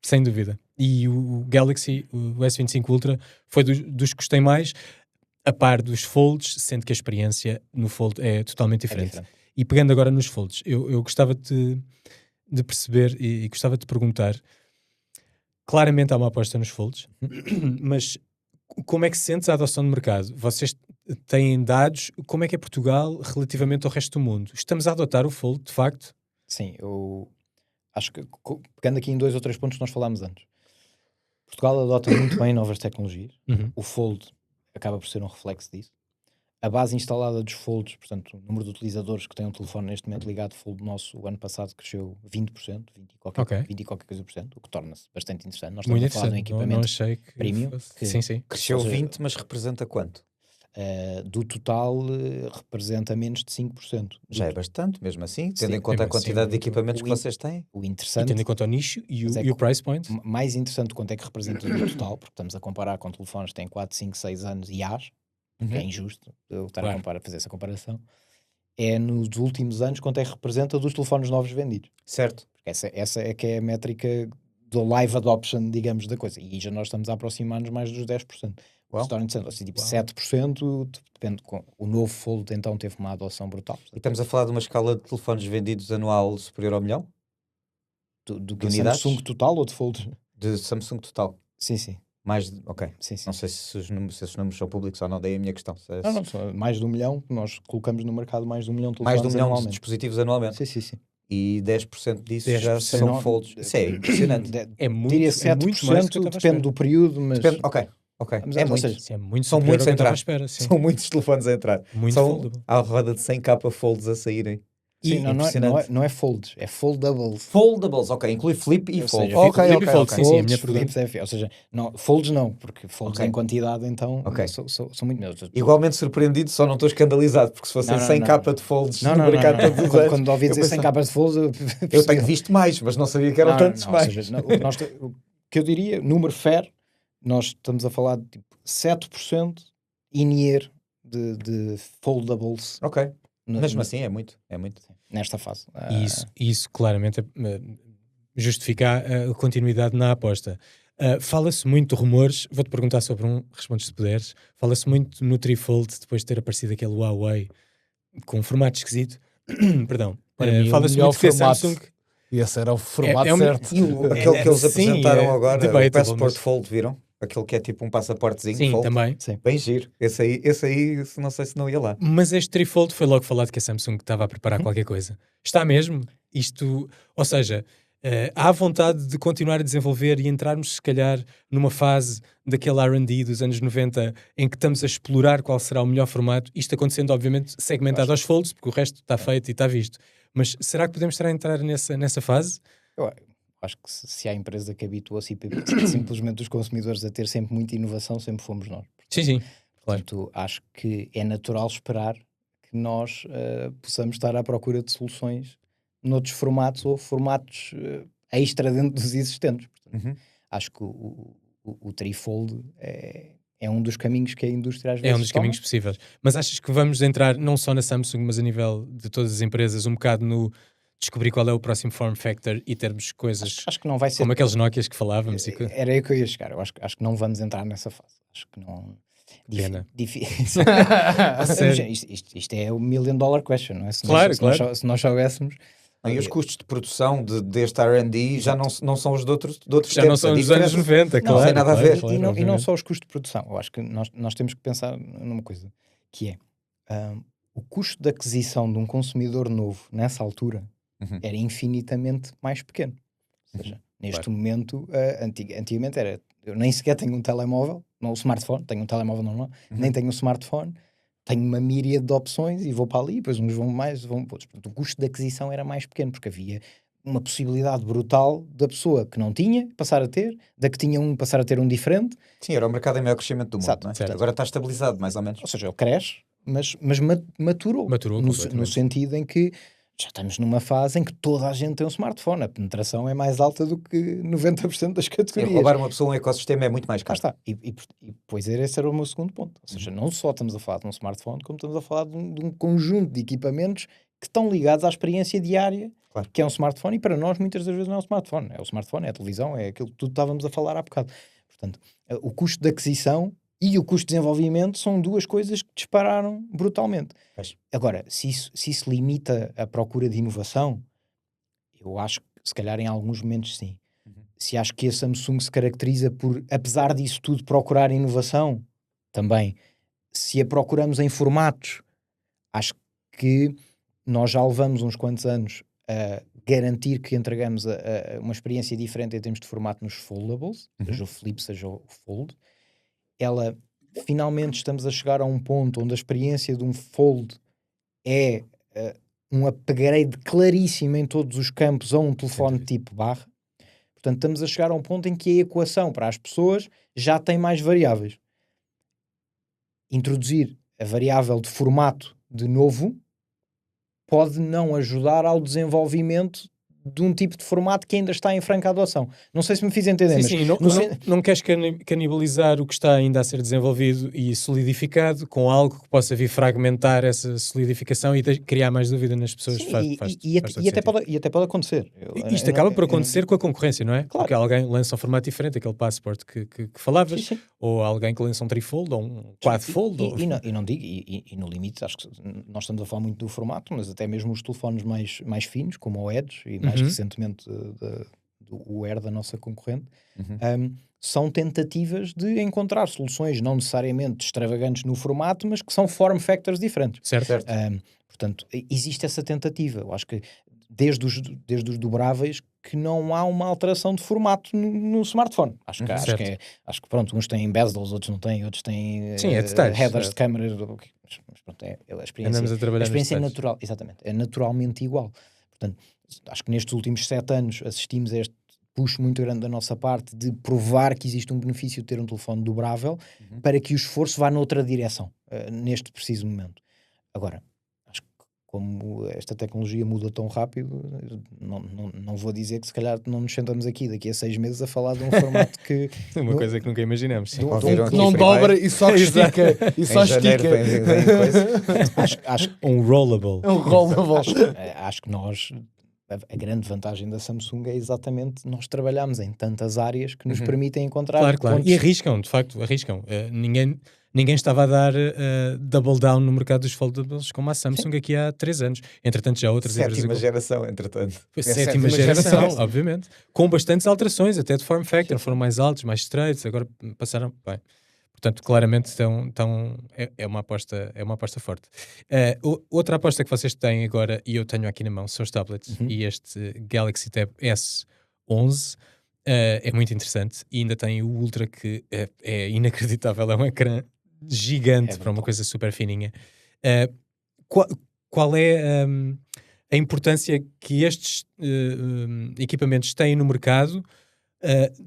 Sem dúvida. E o Galaxy, o S25 Ultra, foi dos que gostei mais, a par dos Folds, sendo que a experiência no Fold é totalmente diferente. E pegando agora nos Folds, eu gostava de perceber e gostava de perguntar, claramente há uma aposta nos Folds, mas como é que se sentes a adoção de mercado? Vocês têm dados, como é que é Portugal relativamente ao resto do mundo? Estamos a adotar o Fold, de facto? Sim, eu acho que, pegando aqui em 2 ou 3 pontos que nós falámos antes, Portugal adota muito bem novas tecnologias. O Fold acaba por ser um reflexo disso. A base instalada dos Folds, portanto, o número de utilizadores que têm um telefone neste momento ligado Fold nosso, o ano passado cresceu 20%, 20 e qualquer coisa por cento, o que torna-se bastante interessante. Nós estamos a falar de um equipamento não achei que premium. Que, sim. Cresceu 20, mas representa quanto? Do total, representa menos de 5%. Já é bastante, mesmo assim, tendo em conta a quantidade de equipamentos que vocês têm. O interessante, e tendo em conta o nicho e o price point. Mais interessante quanto é que representa do total, porque estamos a comparar com telefones que têm 4, 5, 6 anos e AS, que é injusto eu estar a fazer essa comparação, é nos últimos anos quanto é que representa dos telefones novos vendidos. Certo. Porque essa é que é a métrica do live adoption, digamos, da coisa. E já nós estamos a aproximar-nos mais dos 10%. Se torna interessante, assim, tipo 7%, depende, o novo Fold então teve uma adoção brutal. E estamos a falar de uma escala de telefones vendidos anual superior ao 1 milhão? Do que Samsung total ou de Fold? De Samsung total. Sim. Ok. Sim. Não sei se esses números são públicos ou não, daí a minha questão. Não, mais de 1 milhão, nós colocamos no mercado mais de 1 milhão de Mais telefones de 1 milhão de dispositivos anualmente. Sim. E 10% disso já são Folds. Isso é impressionante. É muito, diria 7%, é muito mais do que eu depende do período, mas... Ok. É muito são muitos a entrar. Espera, são muitos telefones a entrar. São à roda de 100k Folds a saírem. Sim, não é folds, é foldables. Foldables, ok, inclui flip e fold. Flip e fold, sim, a minha pergunta. Ou seja, folds não, porque folds em quantidade então são muito menos. Igualmente surpreendido, só não estou escandalizado, porque se fossem 100k de folds no mercado todos os anos... Quando ouvi dizer 100k de folds... Eu tenho visto mais, mas não sabia que eram tantos mais. Ou seja, o que eu diria, número fair, nós estamos a falar de tipo 7% in year de foldables. Ok. Mesmo assim é muito. Nesta fase. Isso claramente justifica a continuidade na aposta. Fala-se muito de rumores, vou-te perguntar sobre respondes se puderes. Fala-se muito no Trifold, depois de ter aparecido aquele Huawei com um formato esquisito. Perdão. Fala-se muito que a Samsung... E esse era o formato certo. Aquele que eles apresentaram agora, o Passport Fold, viram? Aquele que é tipo um passaportezinho. Sim, Fold. também. Sim. Bem giro. Esse aí, não sei se não ia lá. Mas este Trifold foi logo falado que a Samsung estava a preparar qualquer coisa. Está mesmo? Isto, ou seja, há vontade de continuar a desenvolver e entrarmos, se calhar, numa fase daquele R&D dos anos 90 em que estamos a explorar qual será o melhor formato. Isto acontecendo, obviamente, segmentado aos folds, porque o resto está feito e está visto. Mas será que podemos estar a entrar nessa fase? Eu acho que se há empresa que habitua-se simplesmente os consumidores a ter sempre muita inovação, sempre fomos nós. Portanto, sim. Portanto, acho que é natural esperar que nós possamos estar à procura de soluções noutros formatos ou formatos extra dentro dos existentes. Portanto, acho que o Trifold é um dos caminhos que a indústria às vezes é um dos caminhos possíveis. Mas achas que vamos entrar não só na Samsung, mas a nível de todas as empresas, um bocado no descobrir qual é o próximo form factor e termos coisas acho que não vai ser como aqueles Nokias que falávamos? Era aí que eu ia chegar. Eu acho que não vamos entrar nessa fase. Acho que não... Pena. Isto é o $1 million question, não é? Se nós soubéssemos... E os custos de produção deste R&D já não são os de outros já não são dos anos 90, claro. Não tem nada a ver. E não só os custos de produção. Eu acho que nós temos que pensar numa coisa, que é o custo de aquisição de um consumidor novo nessa altura era infinitamente mais pequeno. Ou seja, neste momento, antigamente era... Eu nem sequer tenho um telemóvel, não um smartphone, tenho um telemóvel normal, nem tenho um smartphone, tenho uma míriade de opções e vou para ali, depois uns vão mais, vão para outros. Portanto, o custo de aquisição era mais pequeno, porque havia uma possibilidade brutal da pessoa que não tinha passar a ter, da que tinha um passar a ter um diferente. Sim, era o mercado em maior crescimento do mundo. Exato, não é? Agora está estabilizado, mais ou menos. Ou seja, ele cresce, mas maturou no sentido em que já estamos numa fase em que toda a gente tem um smartphone. A penetração é mais alta do que 90% das categorias. Sim, roubar uma pessoa um ecossistema é muito mais caro. Está. E pois esse era o meu segundo ponto. Ou seja, não só estamos a falar de um smartphone, como estamos a falar de um conjunto de equipamentos que estão ligados à experiência diária, que é um smartphone, e para nós muitas das vezes não é um smartphone. É o smartphone, é a televisão, é aquilo que tudo estávamos a falar há bocado. Portanto, o custo de aquisição e o custo de desenvolvimento são duas coisas que dispararam brutalmente. Agora, se isso limita a procura de inovação, eu acho que se calhar em alguns momentos sim. Se acho que a Samsung se caracteriza por, apesar disso tudo, procurar inovação, também. Se a procuramos em formatos, acho que nós já levamos uns quantos anos a garantir que entregamos uma experiência diferente em termos de formato nos foldables, seja o flip, seja o fold. Finalmente estamos a chegar a um ponto onde a experiência de um fold é um upgrade claríssimo em todos os campos a um telefone tipo barra. Portanto, estamos a chegar a um ponto em que a equação para as pessoas já tem mais variáveis. Introduzir a variável de formato de novo pode não ajudar ao desenvolvimento de um tipo de formato que ainda está em franca adoção. Não sei se me fiz entender, sim, mas... Não queres canibalizar o que está ainda a ser desenvolvido e solidificado com algo que possa vir fragmentar essa solidificação e criar mais dúvida nas pessoas. Sim, e até pode acontecer. Isto acaba por acontecer com a concorrência, não é? Claro. Porque alguém lança um formato diferente, aquele Passport que falavas, sim. Ou alguém que lança um trifold ou um quadfold. E não digo, e no limite, acho que nós estamos a falar muito do formato, mas até mesmo os telefones mais finos, como o Edge e mais recentemente do Air da nossa concorrente, são tentativas de encontrar soluções não necessariamente extravagantes no formato, mas que são form factors diferentes. Certo. Portanto, existe essa tentativa. Eu acho que desde os dobráveis que não há uma alteração de formato no smartphone. Acho que pronto, uns têm bezels, outros não têm, outros têm headers de câmeras, mas pronto, a experiência é natural, exatamente, é naturalmente igual. Portanto, acho que nestes últimos 7 anos assistimos a este push muito grande da nossa parte de provar que existe um benefício de ter um telefone dobrável para que o esforço vá noutra direção, neste preciso momento. Agora, acho que como esta tecnologia muda tão rápido, não vou dizer que se calhar não nos sentamos aqui daqui a 6 meses a falar de um formato que... Uma coisa que nunca imaginamos. Não dobra e só estica. E só estica. Acho um rollable. Acho que nós... A grande vantagem da Samsung é exatamente nós trabalhamos em tantas áreas que nos permitem encontrar... Claro. E arriscam, de facto, arriscam. Ninguém estava a dar double down no mercado dos foldables como a Samsung aqui há 3 anos. Entretanto, já outras empresas... Sétima geração, entretanto. Sétima geração, obviamente. Com bastantes alterações, até de form factor. Foram mais altos, mais estreitos, agora passaram... Bem. Portanto, claramente é uma aposta forte. Outra aposta que vocês têm agora, e eu tenho aqui na mão, são os tablets. E este Galaxy Tab S11 é muito interessante. E ainda tem o Ultra, que é inacreditável. É um ecrã gigante para uma coisa super fininha. Qual é a importância que estes equipamentos têm no mercado,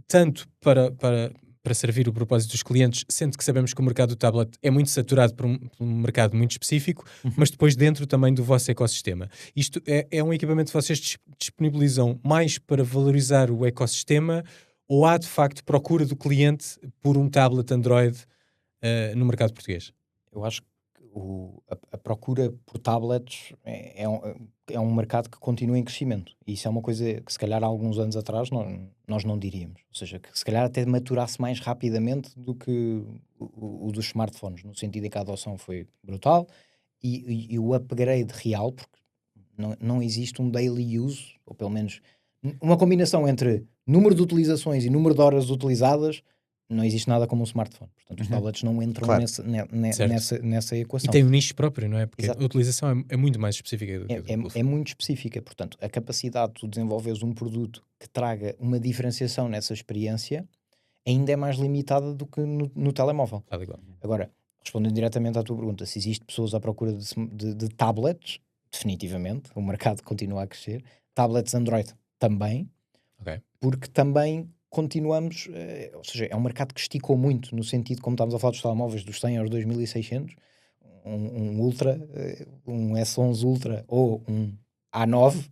tanto para servir o propósito dos clientes, sendo que sabemos que o mercado do tablet é muito saturado por um mercado muito específico, mas depois dentro também do vosso ecossistema. Isto é um equipamento que vocês disponibilizam mais para valorizar o ecossistema, ou há de facto procura do cliente por um tablet Android no mercado português? Eu acho que a procura por tablets é um mercado que continua em crescimento. E isso é uma coisa que se calhar há alguns anos atrás nós não diríamos. Ou seja, que se calhar até maturasse mais rapidamente do que o dos smartphones, no sentido em que a adoção foi brutal e o upgrade real, porque não existe um daily use, ou pelo menos uma combinação entre número de utilizações e número de horas utilizadas. Não existe nada como um smartphone. Portanto, os tablets não entram nessa equação. E tem um nicho próprio, não é? Porque a utilização é muito mais específica. É muito específica. Portanto, a capacidade de tu desenvolveres um produto que traga uma diferenciação nessa experiência ainda é mais limitada do que no telemóvel. Agora, respondendo diretamente à tua pergunta, se existe pessoas à procura de tablets, definitivamente, o mercado continua a crescer. Tablets Android também, porque também continuamos, ou seja, é um mercado que esticou muito, no sentido, como estávamos a falar dos telemóveis, dos 100 aos 2600, um Ultra, um S11 Ultra ou um A9,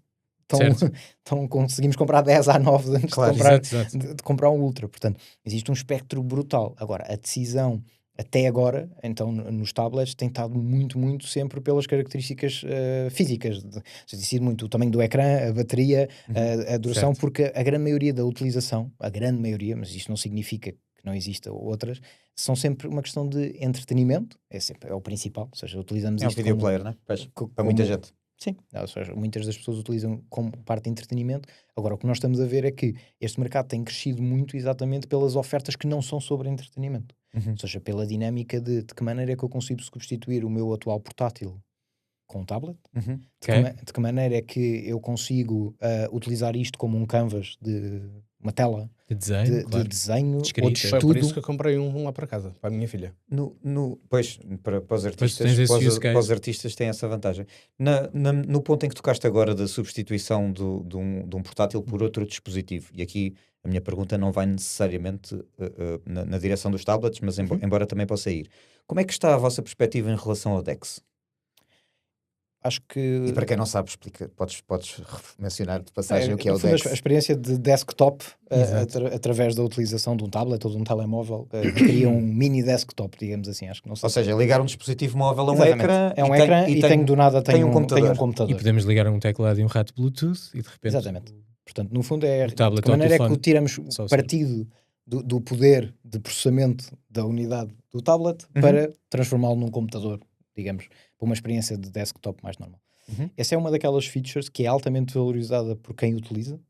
então conseguimos comprar 10 A9 antes de comprar um Ultra. Portanto, existe um espectro brutal. Agora, a decisão até agora, então, nos tablets, tem estado muito, muito sempre pelas características físicas. Tem sido muito o tamanho do ecrã, a bateria, a duração, porque a grande maioria da utilização, mas isto não significa que não exista outras, são sempre uma questão de entretenimento, é o principal, ou seja, utilizamos isto video player, né? Para muita gente. Sim, ou seja, muitas das pessoas utilizam como parte de entretenimento. Agora, o que nós estamos a ver é que este mercado tem crescido muito exatamente pelas ofertas que não são sobre entretenimento. Ou seja, pela dinâmica de que maneira é que eu consigo substituir o meu atual portátil com um tablet, de que maneira é que eu consigo utilizar isto como um canvas de uma tela de desenho, de desenho de ou de estudo. Foi por isso que eu comprei um lá para casa, para a minha filha. Pois, para os artistas, para os artistas tem essa vantagem. No ponto em que tocaste agora da substituição de um portátil por outro dispositivo, e aqui a minha pergunta não vai necessariamente na direção dos tablets, mas embora também possa ir. Como é que está a vossa perspectiva em relação ao DeX? Acho que... E para quem não sabe, explica, podes mencionar de passagem o que é o DeX. A experiência de desktop através da utilização de um tablet ou de um telemóvel cria um mini desktop, digamos assim. Acho que não sei. Ou seja, ligar um dispositivo móvel a um ecrã e do nada tem um computador. E podemos ligar um teclado e um rato Bluetooth e de repente... Exatamente. Portanto, no fundo é de que maneira é que tiramos partido do poder de processamento da unidade do tablet para transformá-lo num computador, digamos, para uma experiência de desktop mais normal. Essa é uma daquelas features que é altamente valorizada por quem utiliza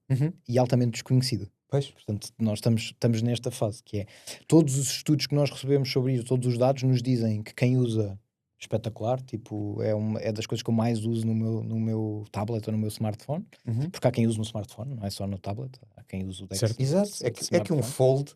e altamente desconhecida. Pois. Portanto, nós estamos nesta fase, que é todos os estudos que nós recebemos sobre isso, todos os dados nos dizem que quem usa espetacular, tipo, é das coisas que eu mais uso no meu tablet ou no meu smartphone, porque há quem use no smartphone, não é só no tablet, há quem use o DeX. Certo. Exato, é que o Fold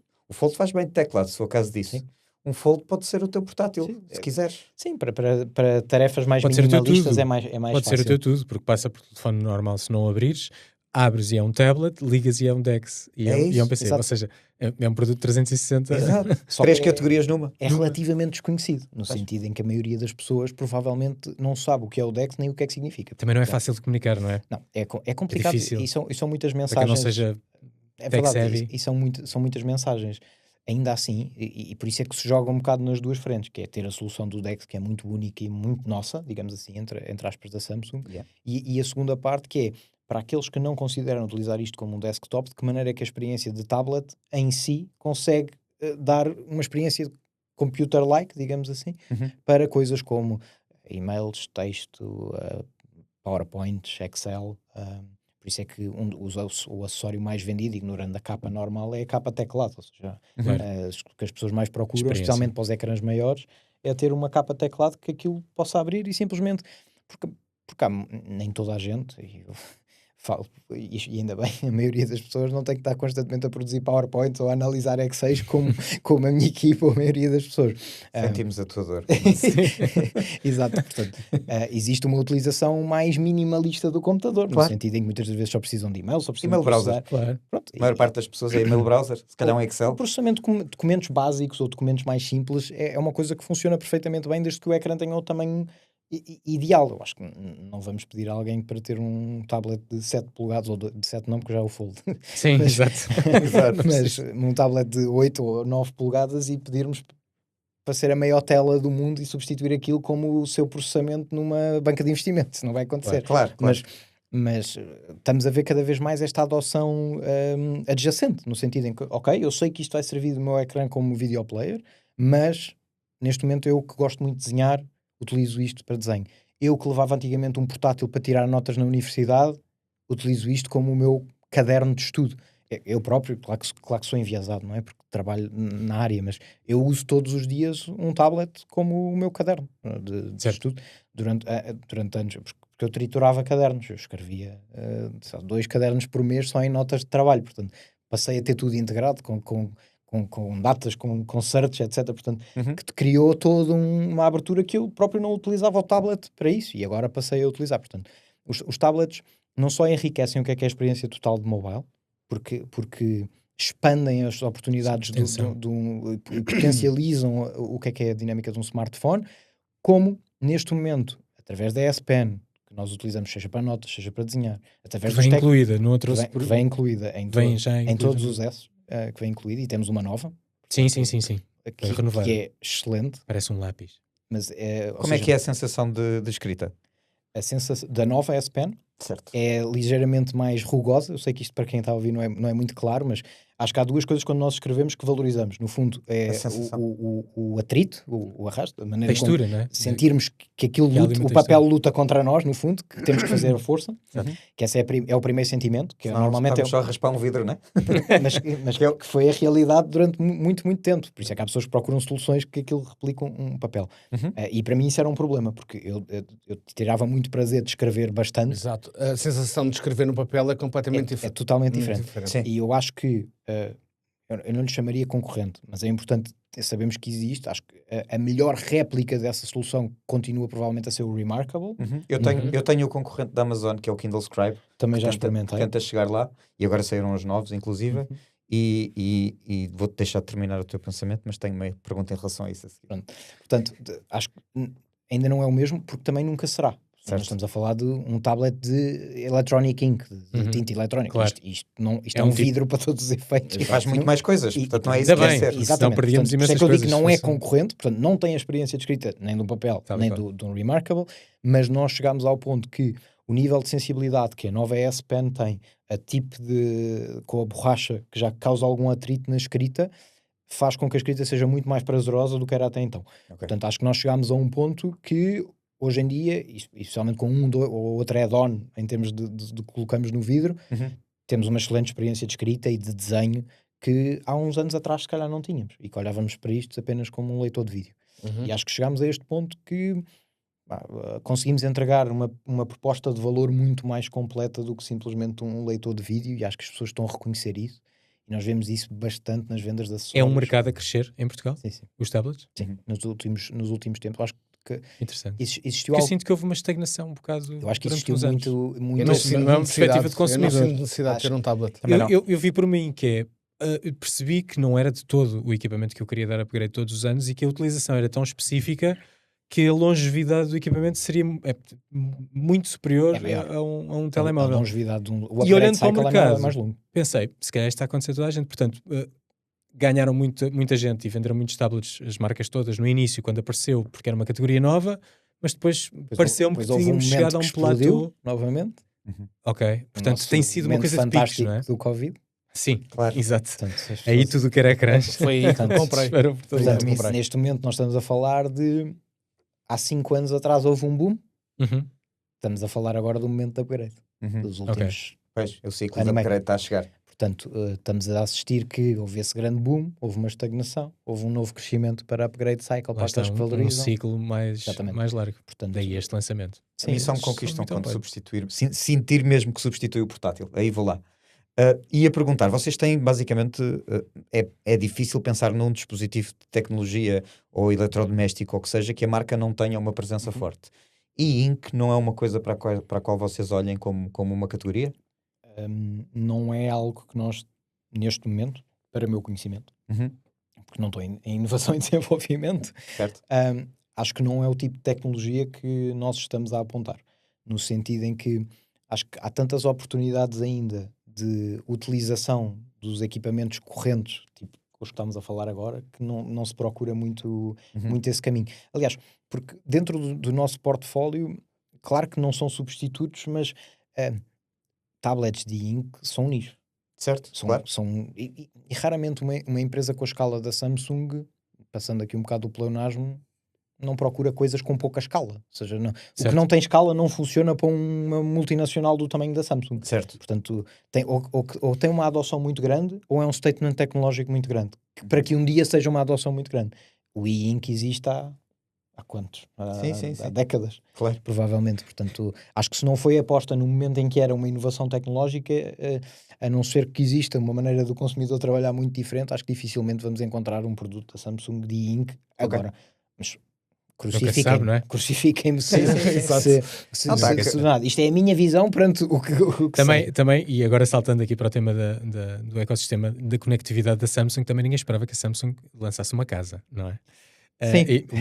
faz bem de teclado, se for o caso disso. Sim. Um Fold pode ser o teu portátil, se quiseres. Sim, para tarefas mais minimalistas é mais pode fácil. Ser o teu tudo, porque passa por telefone normal se não abrires, abres e é um tablet, ligas e é um DeX e é um PC. Exato. Ou seja, é um produto 360. Exato. Só 3 categorias numa. É relativamente desconhecido, no sentido em que a maioria das pessoas provavelmente não sabe o que é o DeX nem o que é que significa. Também não é fácil de comunicar, não é? Não, é complicado. É difícil. E são muitas mensagens. Para que não seja verdade, e são muitas mensagens. Ainda assim, e por isso é que se joga um bocado nas duas frentes, que é ter a solução do DeX, que é muito única e muito nossa, digamos assim, entre aspas, da Samsung, e a segunda parte, que é, para aqueles que não consideram utilizar isto como um desktop, de que maneira é que a experiência de tablet em si consegue dar uma experiência computer-like, digamos assim, para coisas como e-mails, texto, PowerPoint, Excel... Por isso é que o acessório mais vendido, ignorando a capa normal, é a capa teclado. Ou seja, o que as pessoas mais procuram, especialmente para os ecrãs maiores, é ter uma capa teclado que aquilo possa abrir e simplesmente... Porque há nem toda a gente, e eu falo, e ainda bem, a maioria das pessoas não tem que estar constantemente a produzir PowerPoint ou a analisar Excel como a minha equipa ou a maioria das pessoas. Sentimos a tua dor. Exato, portanto, existe uma utilização mais minimalista do computador, no sentido em que muitas das vezes só precisam de e-mail, só precisam de browser. Claro. Pronto, a maior parte das pessoas é e-mail browser, se calhar um Excel. O processamento de documentos básicos ou documentos mais simples é uma coisa que funciona perfeitamente bem desde que o ecrã tenha o tamanho ideal. Eu acho que não vamos pedir a alguém para ter um tablet de 7 polegadas, ou de 7 não, porque já é o Fold. Sim, exato. Mas um tablet de 8 ou 9 polegadas e pedirmos para ser a maior tela do mundo e substituir aquilo como o seu processamento numa banca de investimento. Isso não vai acontecer. Claro. Mas estamos a ver cada vez mais esta adoção adjacente, no sentido em que, ok, eu sei que isto vai servir do meu ecrã como video player, mas neste momento eu que gosto muito de desenhar, utilizo isto para desenho. Eu que levava antigamente um portátil para tirar notas na universidade, utilizo isto como o meu caderno de estudo. Eu próprio, claro que sou enviesado, não é? Porque trabalho na área, mas eu uso todos os dias um tablet como o meu caderno de estudo durante anos, porque eu triturava cadernos, eu escrevia 2 cadernos por mês só em notas de trabalho, portanto passei a ter tudo integrado com datas, com search, etc. Portanto, que criou toda uma abertura que eu próprio não utilizava o tablet para isso, e agora passei a utilizar. Portanto, os tablets não só enriquecem o que é a experiência total de mobile, porque expandem as oportunidades e potencializam o que é a dinâmica de um smartphone, como neste momento, através da S Pen, que nós utilizamos seja para notas, seja para desenhar, através que vem incluída, não que vem incluída em todos os S, que vem incluída, e temos uma nova. Sim. Que é excelente. Parece um lápis. Mas Como é que é a sensação de escrita? A sensação da nova S Pen certo. É ligeiramente mais rugosa. Eu sei que isto para quem está a ouvir não é muito claro, mas acho que há duas coisas quando nós escrevemos que valorizamos. No fundo, é o atrito, o arrasto, a maneira textura, como não é? sentirmos que aquilo o papel luta contra nós, no fundo, que temos que fazer a força. Que esse é o primeiro sentimento. Que normalmente só a raspar um vidro, não é? mas que foi a realidade durante muito, muito tempo. Por isso é que há pessoas que procuram soluções que aquilo replica um papel. E para mim isso era um problema, porque eu tirava muito prazer de escrever bastante. Exato. A sensação de escrever no papel é completamente diferente. É totalmente diferente. E eu acho que eu não lhe chamaria concorrente, mas é importante sabemos que existe. Acho que a melhor réplica dessa solução continua provavelmente a ser o Remarkable. Eu tenho o concorrente da Amazon, que é o Kindle Scribe. Também já experimentei. Tenta chegar lá, e agora saíram os novos, inclusive. E vou-te deixar de terminar o teu pensamento, mas tenho uma pergunta em relação a isso a seguir. Portanto, acho que ainda não é o mesmo, porque também nunca será. Nós estamos a falar de um tablet de electronic ink, de tinta eletrónica. Claro. Isto é um vidro para todos os efeitos. E faz muito mais coisas, portanto não é isso que quer ser. Exatamente. Não perdíamos imensas coisas. Eu digo que não é concorrente, portanto não tem a experiência de escrita nem do papel, nem do Remarkable, mas nós chegámos ao ponto que o nível de sensibilidade que a nova S Pen tem, a tipo com a borracha, que já causa algum atrito na escrita, faz com que a escrita seja muito mais prazerosa do que era até então. Portanto, acho que nós chegámos a um ponto que hoje em dia, especialmente com ou outro add-on em termos de que colocamos no vidro, temos uma excelente experiência de escrita e de desenho que há uns anos atrás se calhar não tínhamos, e que olhávamos para isto apenas como um leitor de vídeo. E acho que chegámos a este ponto que conseguimos entregar uma proposta de valor muito mais completa do que simplesmente um leitor de vídeo, e acho que as pessoas estão a reconhecer isso, e nós vemos isso bastante nas vendas de acessórios. É um mercado a crescer em Portugal? Sim. Os tablets? Sim, nos últimos tempos. Acho que interessante. Existiu eu sinto que houve uma estagnação um bocado. Eu acho que existiu muito não é uma perspectiva de consumidor. Eu não sinto necessidade de ter um tablet. Eu vi por mim que percebi que não era de todo o equipamento que eu queria dar upgrade todos os anos, e que a utilização era tão específica que a longevidade do equipamento seria muito superior a um telemóvel. A longevidade e olhando para o mercado, é mais longo. Pensei, se calhar isto está a acontecer a toda a gente. Portanto, ganharam muita gente e venderam muitos tablets, as marcas todas, no início, quando apareceu, porque era uma categoria nova, mas depois pareceu-me que tínhamos chegado a um platô novamente. Ok, portanto tem sido uma coisa de picos, não é? Do Covid. Sim, claro. Exato. Portanto, aí tudo o que era ecrãs. Foi aí que comprei. Neste momento nós estamos a falar de... Há 5 anos atrás houve um boom. Estamos a falar agora do momento de upgrade. Dos últimos... Pois, o ciclo de upgrade está a chegar. Portanto, estamos a assistir que houve esse grande boom, houve uma estagnação, houve um novo crescimento para upgrade cycle, para aqueles que valorizam. Um ciclo mais largo. Portanto, daí este lançamento. Sim, a mim só me conquistam quando substituir, sentir mesmo que substitui o portátil. Aí vou lá. Ia perguntar, vocês têm basicamente, é difícil pensar num dispositivo de tecnologia ou eletrodoméstico ou que seja, que a marca não tenha uma presença forte. E ink não é uma coisa para a qual vocês olhem como uma categoria? Não é algo que nós, neste momento, para o meu conhecimento, porque não estou em inovação e desenvolvimento, certo. Acho que não é o tipo de tecnologia que nós estamos a apontar, no sentido em que acho que há tantas oportunidades ainda de utilização dos equipamentos correntes, tipo os que estamos a falar agora, que não se procura muito esse caminho. Aliás, porque dentro do nosso portfólio, claro que não são substitutos, mas tablets de ink são um nicho. Certo, claro. E raramente uma empresa com a escala da Samsung, passando aqui um bocado do pleonasmo, não procura coisas com pouca escala. Ou seja, o que não tem escala não funciona para uma multinacional do tamanho da Samsung. Certo. Portanto, ou tem uma adoção muito grande, ou é um statement tecnológico muito grande. Para que um dia seja uma adoção muito grande. O e-ink existe há quantos? Há décadas. Claro. Provavelmente. Portanto, acho que se não foi aposta no momento em que era uma inovação tecnológica, a não ser que exista uma maneira do consumidor trabalhar muito diferente, acho que dificilmente vamos encontrar um produto da Samsung de e-ink agora. Mas crucifiquem-me se nada. Isto é a minha visão perante o que também, e agora saltando aqui para o tema do ecossistema da conectividade da Samsung, também ninguém esperava que a Samsung lançasse uma casa, não é?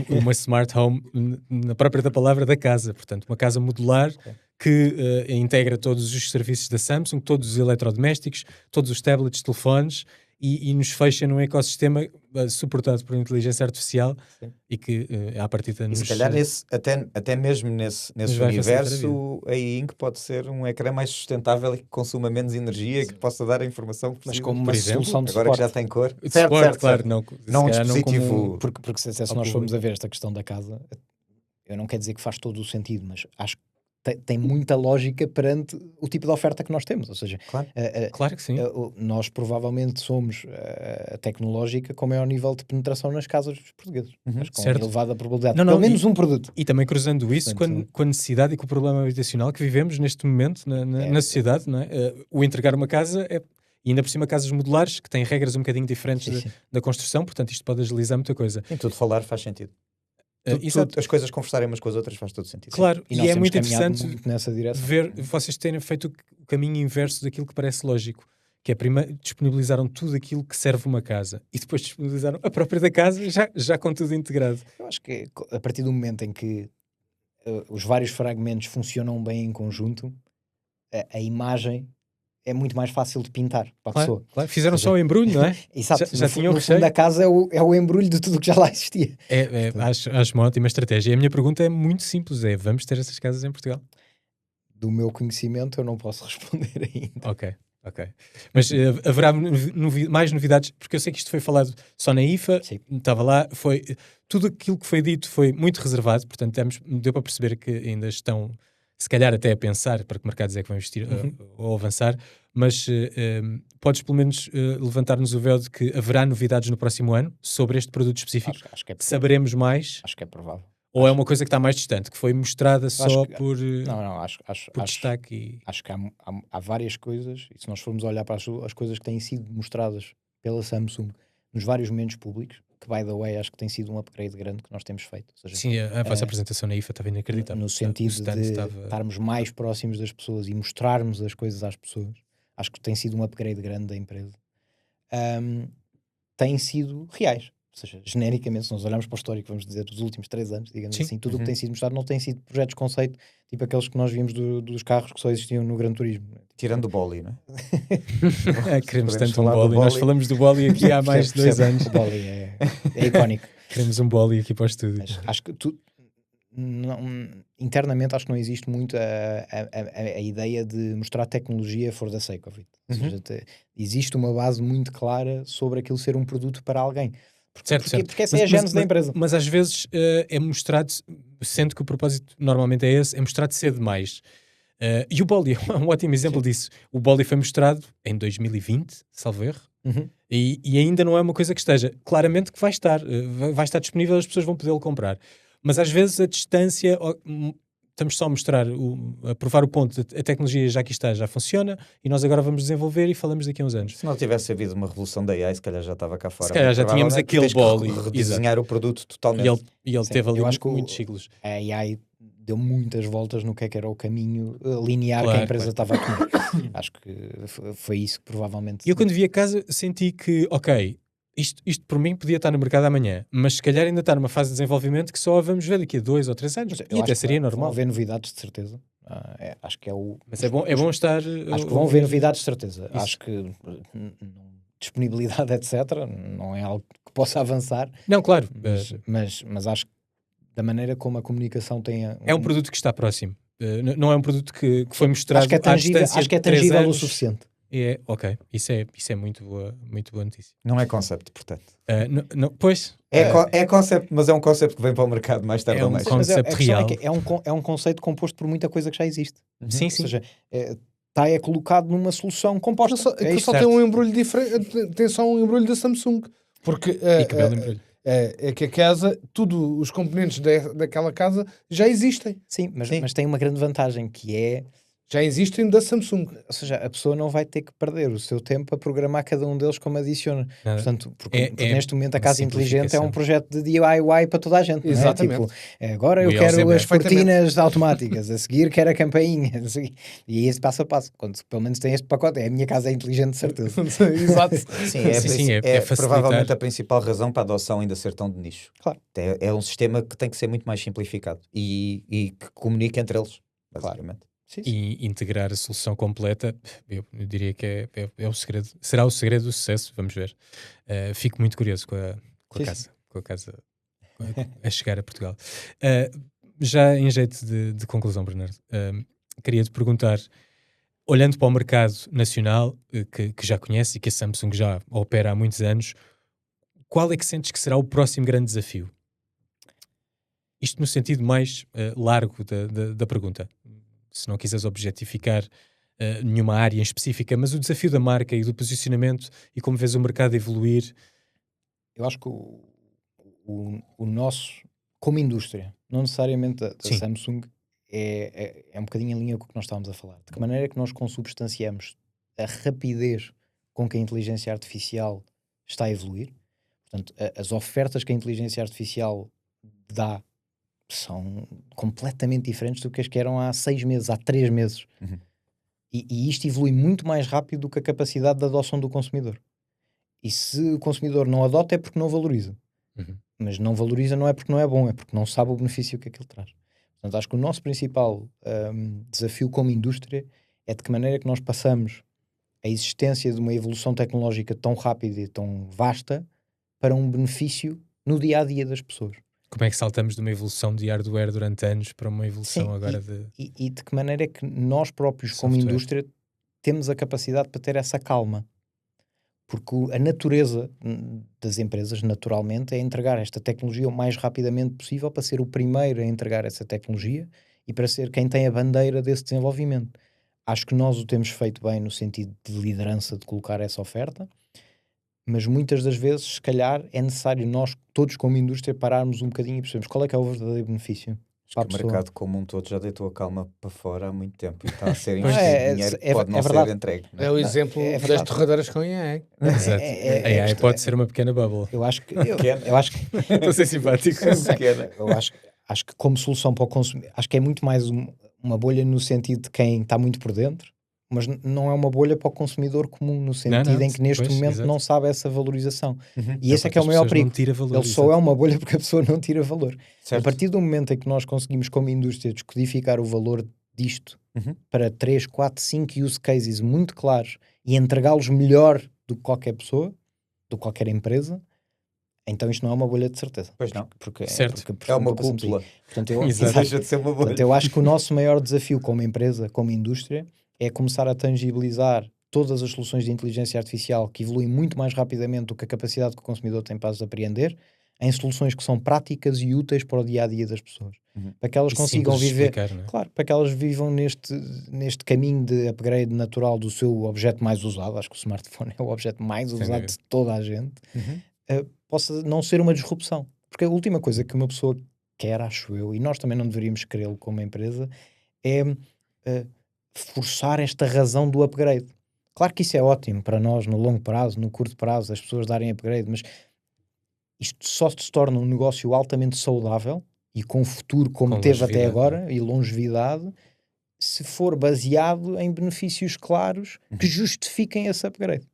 Uma smart home na própria da palavra da casa, portanto uma casa modular que integra todos os serviços da Samsung, todos os eletrodomésticos, todos os tablets, telefones, e nos fecha num ecossistema suportado por inteligência artificial. Sim. E que à partida nos... E se calhar até mesmo nesse universo a Ink pode ser um ecrã mais sustentável e que consuma menos energia, que possa dar a informação que precisa. Mas como uma solução de agora que já tem cor. Certo, claro. Não um dispositivo... Porque se nós formos a ver esta questão da casa, eu não quero dizer que faz todo o sentido, mas acho que tem muita lógica perante o tipo de oferta que nós temos, ou seja, claro que sim. Nós provavelmente somos a tecnológica com maior nível de penetração nas casas dos portugueses, mas com elevada probabilidade, pelo menos um produto. E também cruzando isso com a necessidade e com o problema habitacional que vivemos neste momento na sociedade, não é? O entregar uma casa e ainda por cima casas modulares que têm regras um bocadinho diferentes da construção, portanto isto pode agilizar muita coisa. Em tudo falar faz sentido. As coisas conversarem umas com as outras faz todo sentido. Claro, e é muito interessante nessa direção. ver vocês terem feito o caminho inverso daquilo que parece lógico, que é primeiro disponibilizaram tudo aquilo que serve uma casa e depois disponibilizaram a própria da casa já com tudo integrado. Eu acho que a partir do momento em que os vários fragmentos funcionam bem em conjunto, a imagem é muito mais fácil de pintar para a pessoa. Claro. Fizeram só o embrulho, não é? Exato. Já tinham no fundo da casa é o embrulho de tudo o que já lá existia. Acho uma ótima estratégia. E a minha pergunta é muito simples, vamos ter essas casas em Portugal? Do meu conhecimento eu não posso responder ainda. Ok. Mas haverá mais novidades? Porque eu sei que isto foi falado só na IFA, estava lá, tudo aquilo que foi dito foi muito reservado, portanto deu para perceber que ainda estão, se calhar até a pensar para que mercados é que vão investir ou avançar, mas podes pelo menos levantar-nos o véu de que haverá novidades no próximo ano sobre este produto específico? Acho que é saberemos mais? Acho que é provável. Ou é uma coisa que está mais distante, que foi mostrada só por destaque? Acho que há várias coisas, e se nós formos olhar para as coisas que têm sido mostradas pela Samsung nos vários momentos públicos, que by the way acho que tem sido um upgrade grande que nós temos feito. Ou seja, sim, a vossa apresentação na IFA estava inacreditável. No sentido de estarmos mais próximos das pessoas e mostrarmos as coisas às pessoas. Acho que tem sido um upgrade grande da empresa. Têm sido reais. Ou seja, genericamente, se nós olharmos para o histórico, vamos dizer, dos últimos 3 anos, digamos assim, tudo o que tem sido mostrado não tem sido projetos de conceito, tipo aqueles que nós vimos dos carros que só existiam no Gran Turismo. Tirando o Bolly, não é? Queremos tanto um Bolly. Nós falamos do Bolly aqui há mais de 2 anos. O Bolly é icónico. Queremos um Bolly aqui para o estúdio. Mas acho que internamente acho que não existe muito a ideia de mostrar tecnologia for the sake of it. Ou seja, existe uma base muito clara sobre aquilo ser um produto para alguém. Porque essa é a gênese da empresa. Mas às vezes é mostrado, sendo que o propósito normalmente é esse, é mostrado cedo demais. E o Bolly é um ótimo exemplo disso. O Bolly foi mostrado em 2020, salvo erro, e ainda não é uma coisa que esteja. Claramente que vai estar disponível, as pessoas vão podê-lo comprar. Mas às vezes a distância... Estamos só a mostrar, a provar o ponto de a tecnologia já aqui está, já funciona e nós agora vamos desenvolver e falamos daqui a uns anos. Se não tivesse havido uma revolução da AI, se calhar já estava cá fora. Se calhar já tínhamos aquele Bolly. Redesenhar o produto totalmente. E ele teve ali muitos ciclos. A AI deu muitas voltas no que era o caminho linear que a empresa estava a tomar. Acho que foi isso que provavelmente... Eu quando vi a casa senti que, ok... Isto por mim podia estar no mercado amanhã, mas se calhar ainda está numa fase de desenvolvimento que só vamos ver daqui a 2 ou 3 anos. E até seria normal. Vão haver novidades de certeza. Acho que é o... Mas é bom estar... Acho que vão haver novidades de certeza. Isso. Acho que disponibilidade, etc., não é algo que possa avançar. Não, claro. Mas acho que da maneira como a comunicação tem... É um produto que está próximo. Não é um produto que foi mostrado à distância. Acho que é tangível o suficiente. Ok, isso é muito boa notícia. Não é concept, portanto. Pois. É concept, mas é um concept que vem para o mercado mais tarde ou mais. É um concept real. É um conceito composto por muita coisa que já existe. Sim. Ou seja, está colocado numa solução composta. Só tem um embrulho diferente, tem só um embrulho da Samsung. Porque que belo embrulho. É que a casa, os componentes daquela casa já existem. Sim, mas tem uma grande vantagem que é... Já existem da Samsung. Ou seja, a pessoa não vai ter que perder o seu tempo a programar cada um deles como adiciona. Portanto, porque neste momento a casa inteligente é um projeto de DIY para toda a gente. Exatamente. Não é? Tipo, agora eu quero as cortinas automáticas, a seguir quero a campainha. E esse passo a passo. Quando pelo menos tem este pacote, a minha casa é inteligente, de certeza. Exato. Sim, é provavelmente a principal razão para a adoção ainda ser tão de nicho. Claro. É um sistema que tem que ser muito mais simplificado e que comunica entre eles, basicamente. Claro. e integrar a solução completa, eu diria que é o segredo, será o segredo do sucesso, vamos ver. Fico muito curioso com a casa a chegar a Portugal. Já em jeito de conclusão, Bernardo, queria-te perguntar, olhando para o mercado nacional, que já conhece e que a Samsung já opera há muitos anos, qual é que sentes que será o próximo grande desafio? Isto no sentido mais largo da pergunta. Se não quiseres objetificar nenhuma área em específica, mas o desafio da marca e do posicionamento e como vês o mercado evoluir. Eu acho que o nosso, como indústria, não necessariamente a Samsung, é um bocadinho em linha com o que nós estávamos a falar. De que maneira é que nós consubstanciamos a rapidez com que a inteligência artificial está a evoluir. Portanto, as ofertas que a inteligência artificial dá são completamente diferentes do que as que eram há 6 meses, há 3 meses. E isto evolui muito mais rápido do que a capacidade de adoção do consumidor. E se o consumidor não adota é porque não valoriza. Mas não valoriza não é porque não é bom, é porque não sabe o benefício que aquilo traz. Portanto, acho que o nosso principal desafio como indústria é de que maneira que nós passamos a existência de uma evolução tecnológica tão rápida e tão vasta para um benefício no dia-a-dia das pessoas. Como é que saltamos de uma evolução de hardware durante anos para uma evolução agora e de que maneira é que nós próprios, como indústria, temos a capacidade para ter essa calma? Porque a natureza das empresas, naturalmente, é entregar esta tecnologia o mais rapidamente possível para ser o primeiro a entregar essa tecnologia e para ser quem tem a bandeira desse desenvolvimento. Acho que nós o temos feito bem no sentido de liderança de colocar essa oferta, mas muitas das vezes, se calhar, é necessário nós, todos como indústria, pararmos um bocadinho e percebermos qual é que é o verdadeiro benefício. Acho que o mercado como um todo já deitou a calma para fora há muito tempo e está a ser investido dinheiro que pode não ser entregue. Não é? É o exemplo das torradeiras com AI. Exato. A AI pode ser uma pequena bubble. Eu acho que... Estou a ser simpático. Eu acho que como solução para o consumidor, acho que é muito mais uma bolha no sentido de quem está muito por dentro, mas não é uma bolha para o consumidor comum, no sentido em que neste momento não sabe essa valorização. E esse é que é o maior perigo. Ele só é uma bolha porque a pessoa não tira valor. Certo. A partir do momento em que nós conseguimos, como indústria, descodificar o valor disto para 3, 4, 5 use cases muito claros e entregá-los melhor do que qualquer pessoa, do que qualquer empresa, então isto não é uma bolha de certeza. Pois não. Porque é uma cúpula. Portanto, deixa de ser uma bolha. Portanto, eu acho que o nosso maior desafio como empresa, como indústria, é começar a tangibilizar todas as soluções de inteligência artificial que evoluem muito mais rapidamente do que a capacidade que o consumidor tem para as apreender, em soluções que são práticas e úteis para o dia-a-dia das pessoas. Para que elas consigam viver... Claro, para que elas vivam neste caminho de upgrade natural do seu objeto mais usado. Acho que o smartphone é o objeto mais usado de toda a gente. Possa não ser uma disrupção. Porque a última coisa que uma pessoa quer, acho eu, e nós também não deveríamos querê-lo como empresa, é... forçar esta razão do upgrade. Claro que isso é ótimo para nós no longo prazo, no curto prazo, as pessoas darem upgrade, mas isto só se torna um negócio altamente saudável e com futuro como teve até agora, e longevidade, se for baseado em benefícios claros que justifiquem esse upgrade.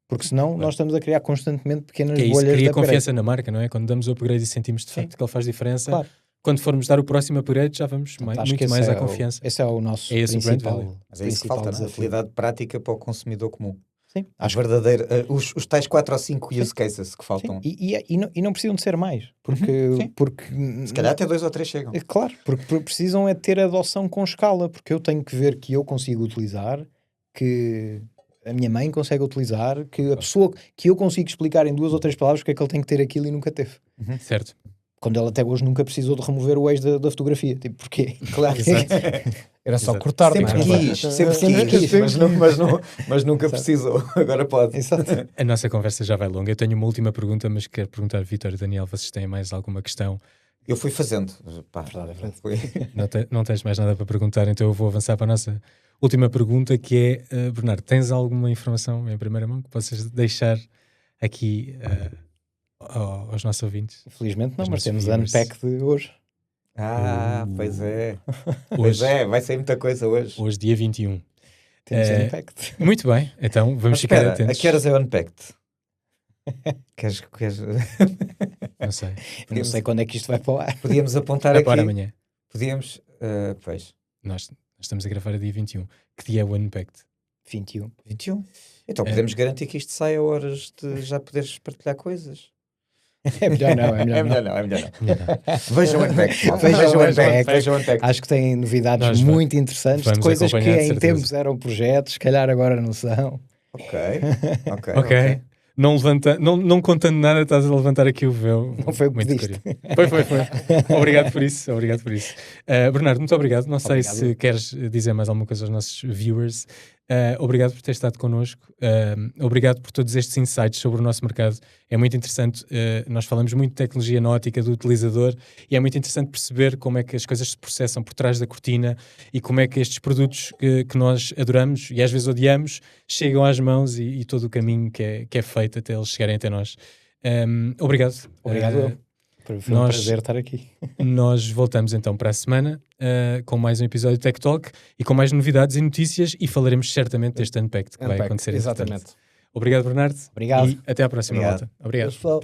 Porque senão nós estamos a criar constantemente pequenas bolhas de upgrade. Cria confiança na marca, não é? Quando damos o upgrade e sentimos de facto que ele faz diferença... Claro. Quando formos dar o próximo upgrade, já vamos muito mais à confiança. Esse é o nosso principal. Mas é isso que falta, a utilidade prática para o consumidor comum. Sim. Os tais 4 ou 5 use cases que faltam. E não precisam de ser mais. Porque se calhar até 2 ou 3 chegam. Claro, porque precisam é ter adoção com escala. Porque eu tenho que ver que eu consigo utilizar, que a minha mãe consegue utilizar, que a pessoa que eu consigo explicar em 2 ou 3 palavras porque é que ele tem que ter aquilo e nunca teve. Certo. Quando ele até hoje nunca precisou de remover o ex da fotografia. Tipo, porquê? Claro. Era só cortar. Sempre quis, mas nunca precisou. Agora pode. Exato. A nossa conversa já vai longa. Eu tenho uma última pergunta, mas quero perguntar, Vítor e Daniel, vocês têm mais alguma questão? Eu fui fazendo. Não tens mais nada para perguntar, então eu vou avançar para a nossa última pergunta, que é, Bernardo, tens alguma informação em primeira mão que possas deixar aqui... aos nossos ouvintes? Infelizmente não, mas temos a Unpack de hoje. Pois é. Pois é, vai sair muita coisa hoje. Hoje, dia 21. Temos Unpacked. Muito bem, então vamos ficar atentos. A que horas é o Unpacked? Queres... Não sei. Não sei quando é que isto vai para o ar. Podíamos apontar aqui. Para amanhã. Podíamos... pois. Nós Nós estamos a gravar a dia 21. Que dia é o Unpacked? 21. Então podemos garantir que isto sai a horas de já poderes partilhar coisas. É melhor não. Vejam o Unpacked. Vejam o Unpacked. Acho que tem novidades muito interessantes, de coisas que em tempos eram projetos, se calhar agora não são. Ok. Não contando nada, estás a levantar aqui o véu. Não foi o que pediste. Foi. Obrigado por isso. Bernardo, muito obrigado. Não sei se queres dizer mais alguma coisa aos nossos viewers. Obrigado por ter estado connosco. Obrigado por todos estes insights sobre o nosso mercado. É muito interessante. Nós falamos muito de tecnologia na ótica do utilizador e é muito interessante perceber como é que as coisas se processam por trás da cortina e como é que estes produtos que nós adoramos e às vezes odiamos chegam às mãos e todo o caminho que é feito até eles chegarem até nós. Obrigado. Foi um prazer estar aqui. Nós voltamos então para a semana com mais um episódio de Tech Talk e com mais novidades e notícias e falaremos certamente deste Unpacked que vai acontecer. Exatamente. Obrigado, Bernardo. Obrigado. E até à próxima volta. Obrigado. Pessoal.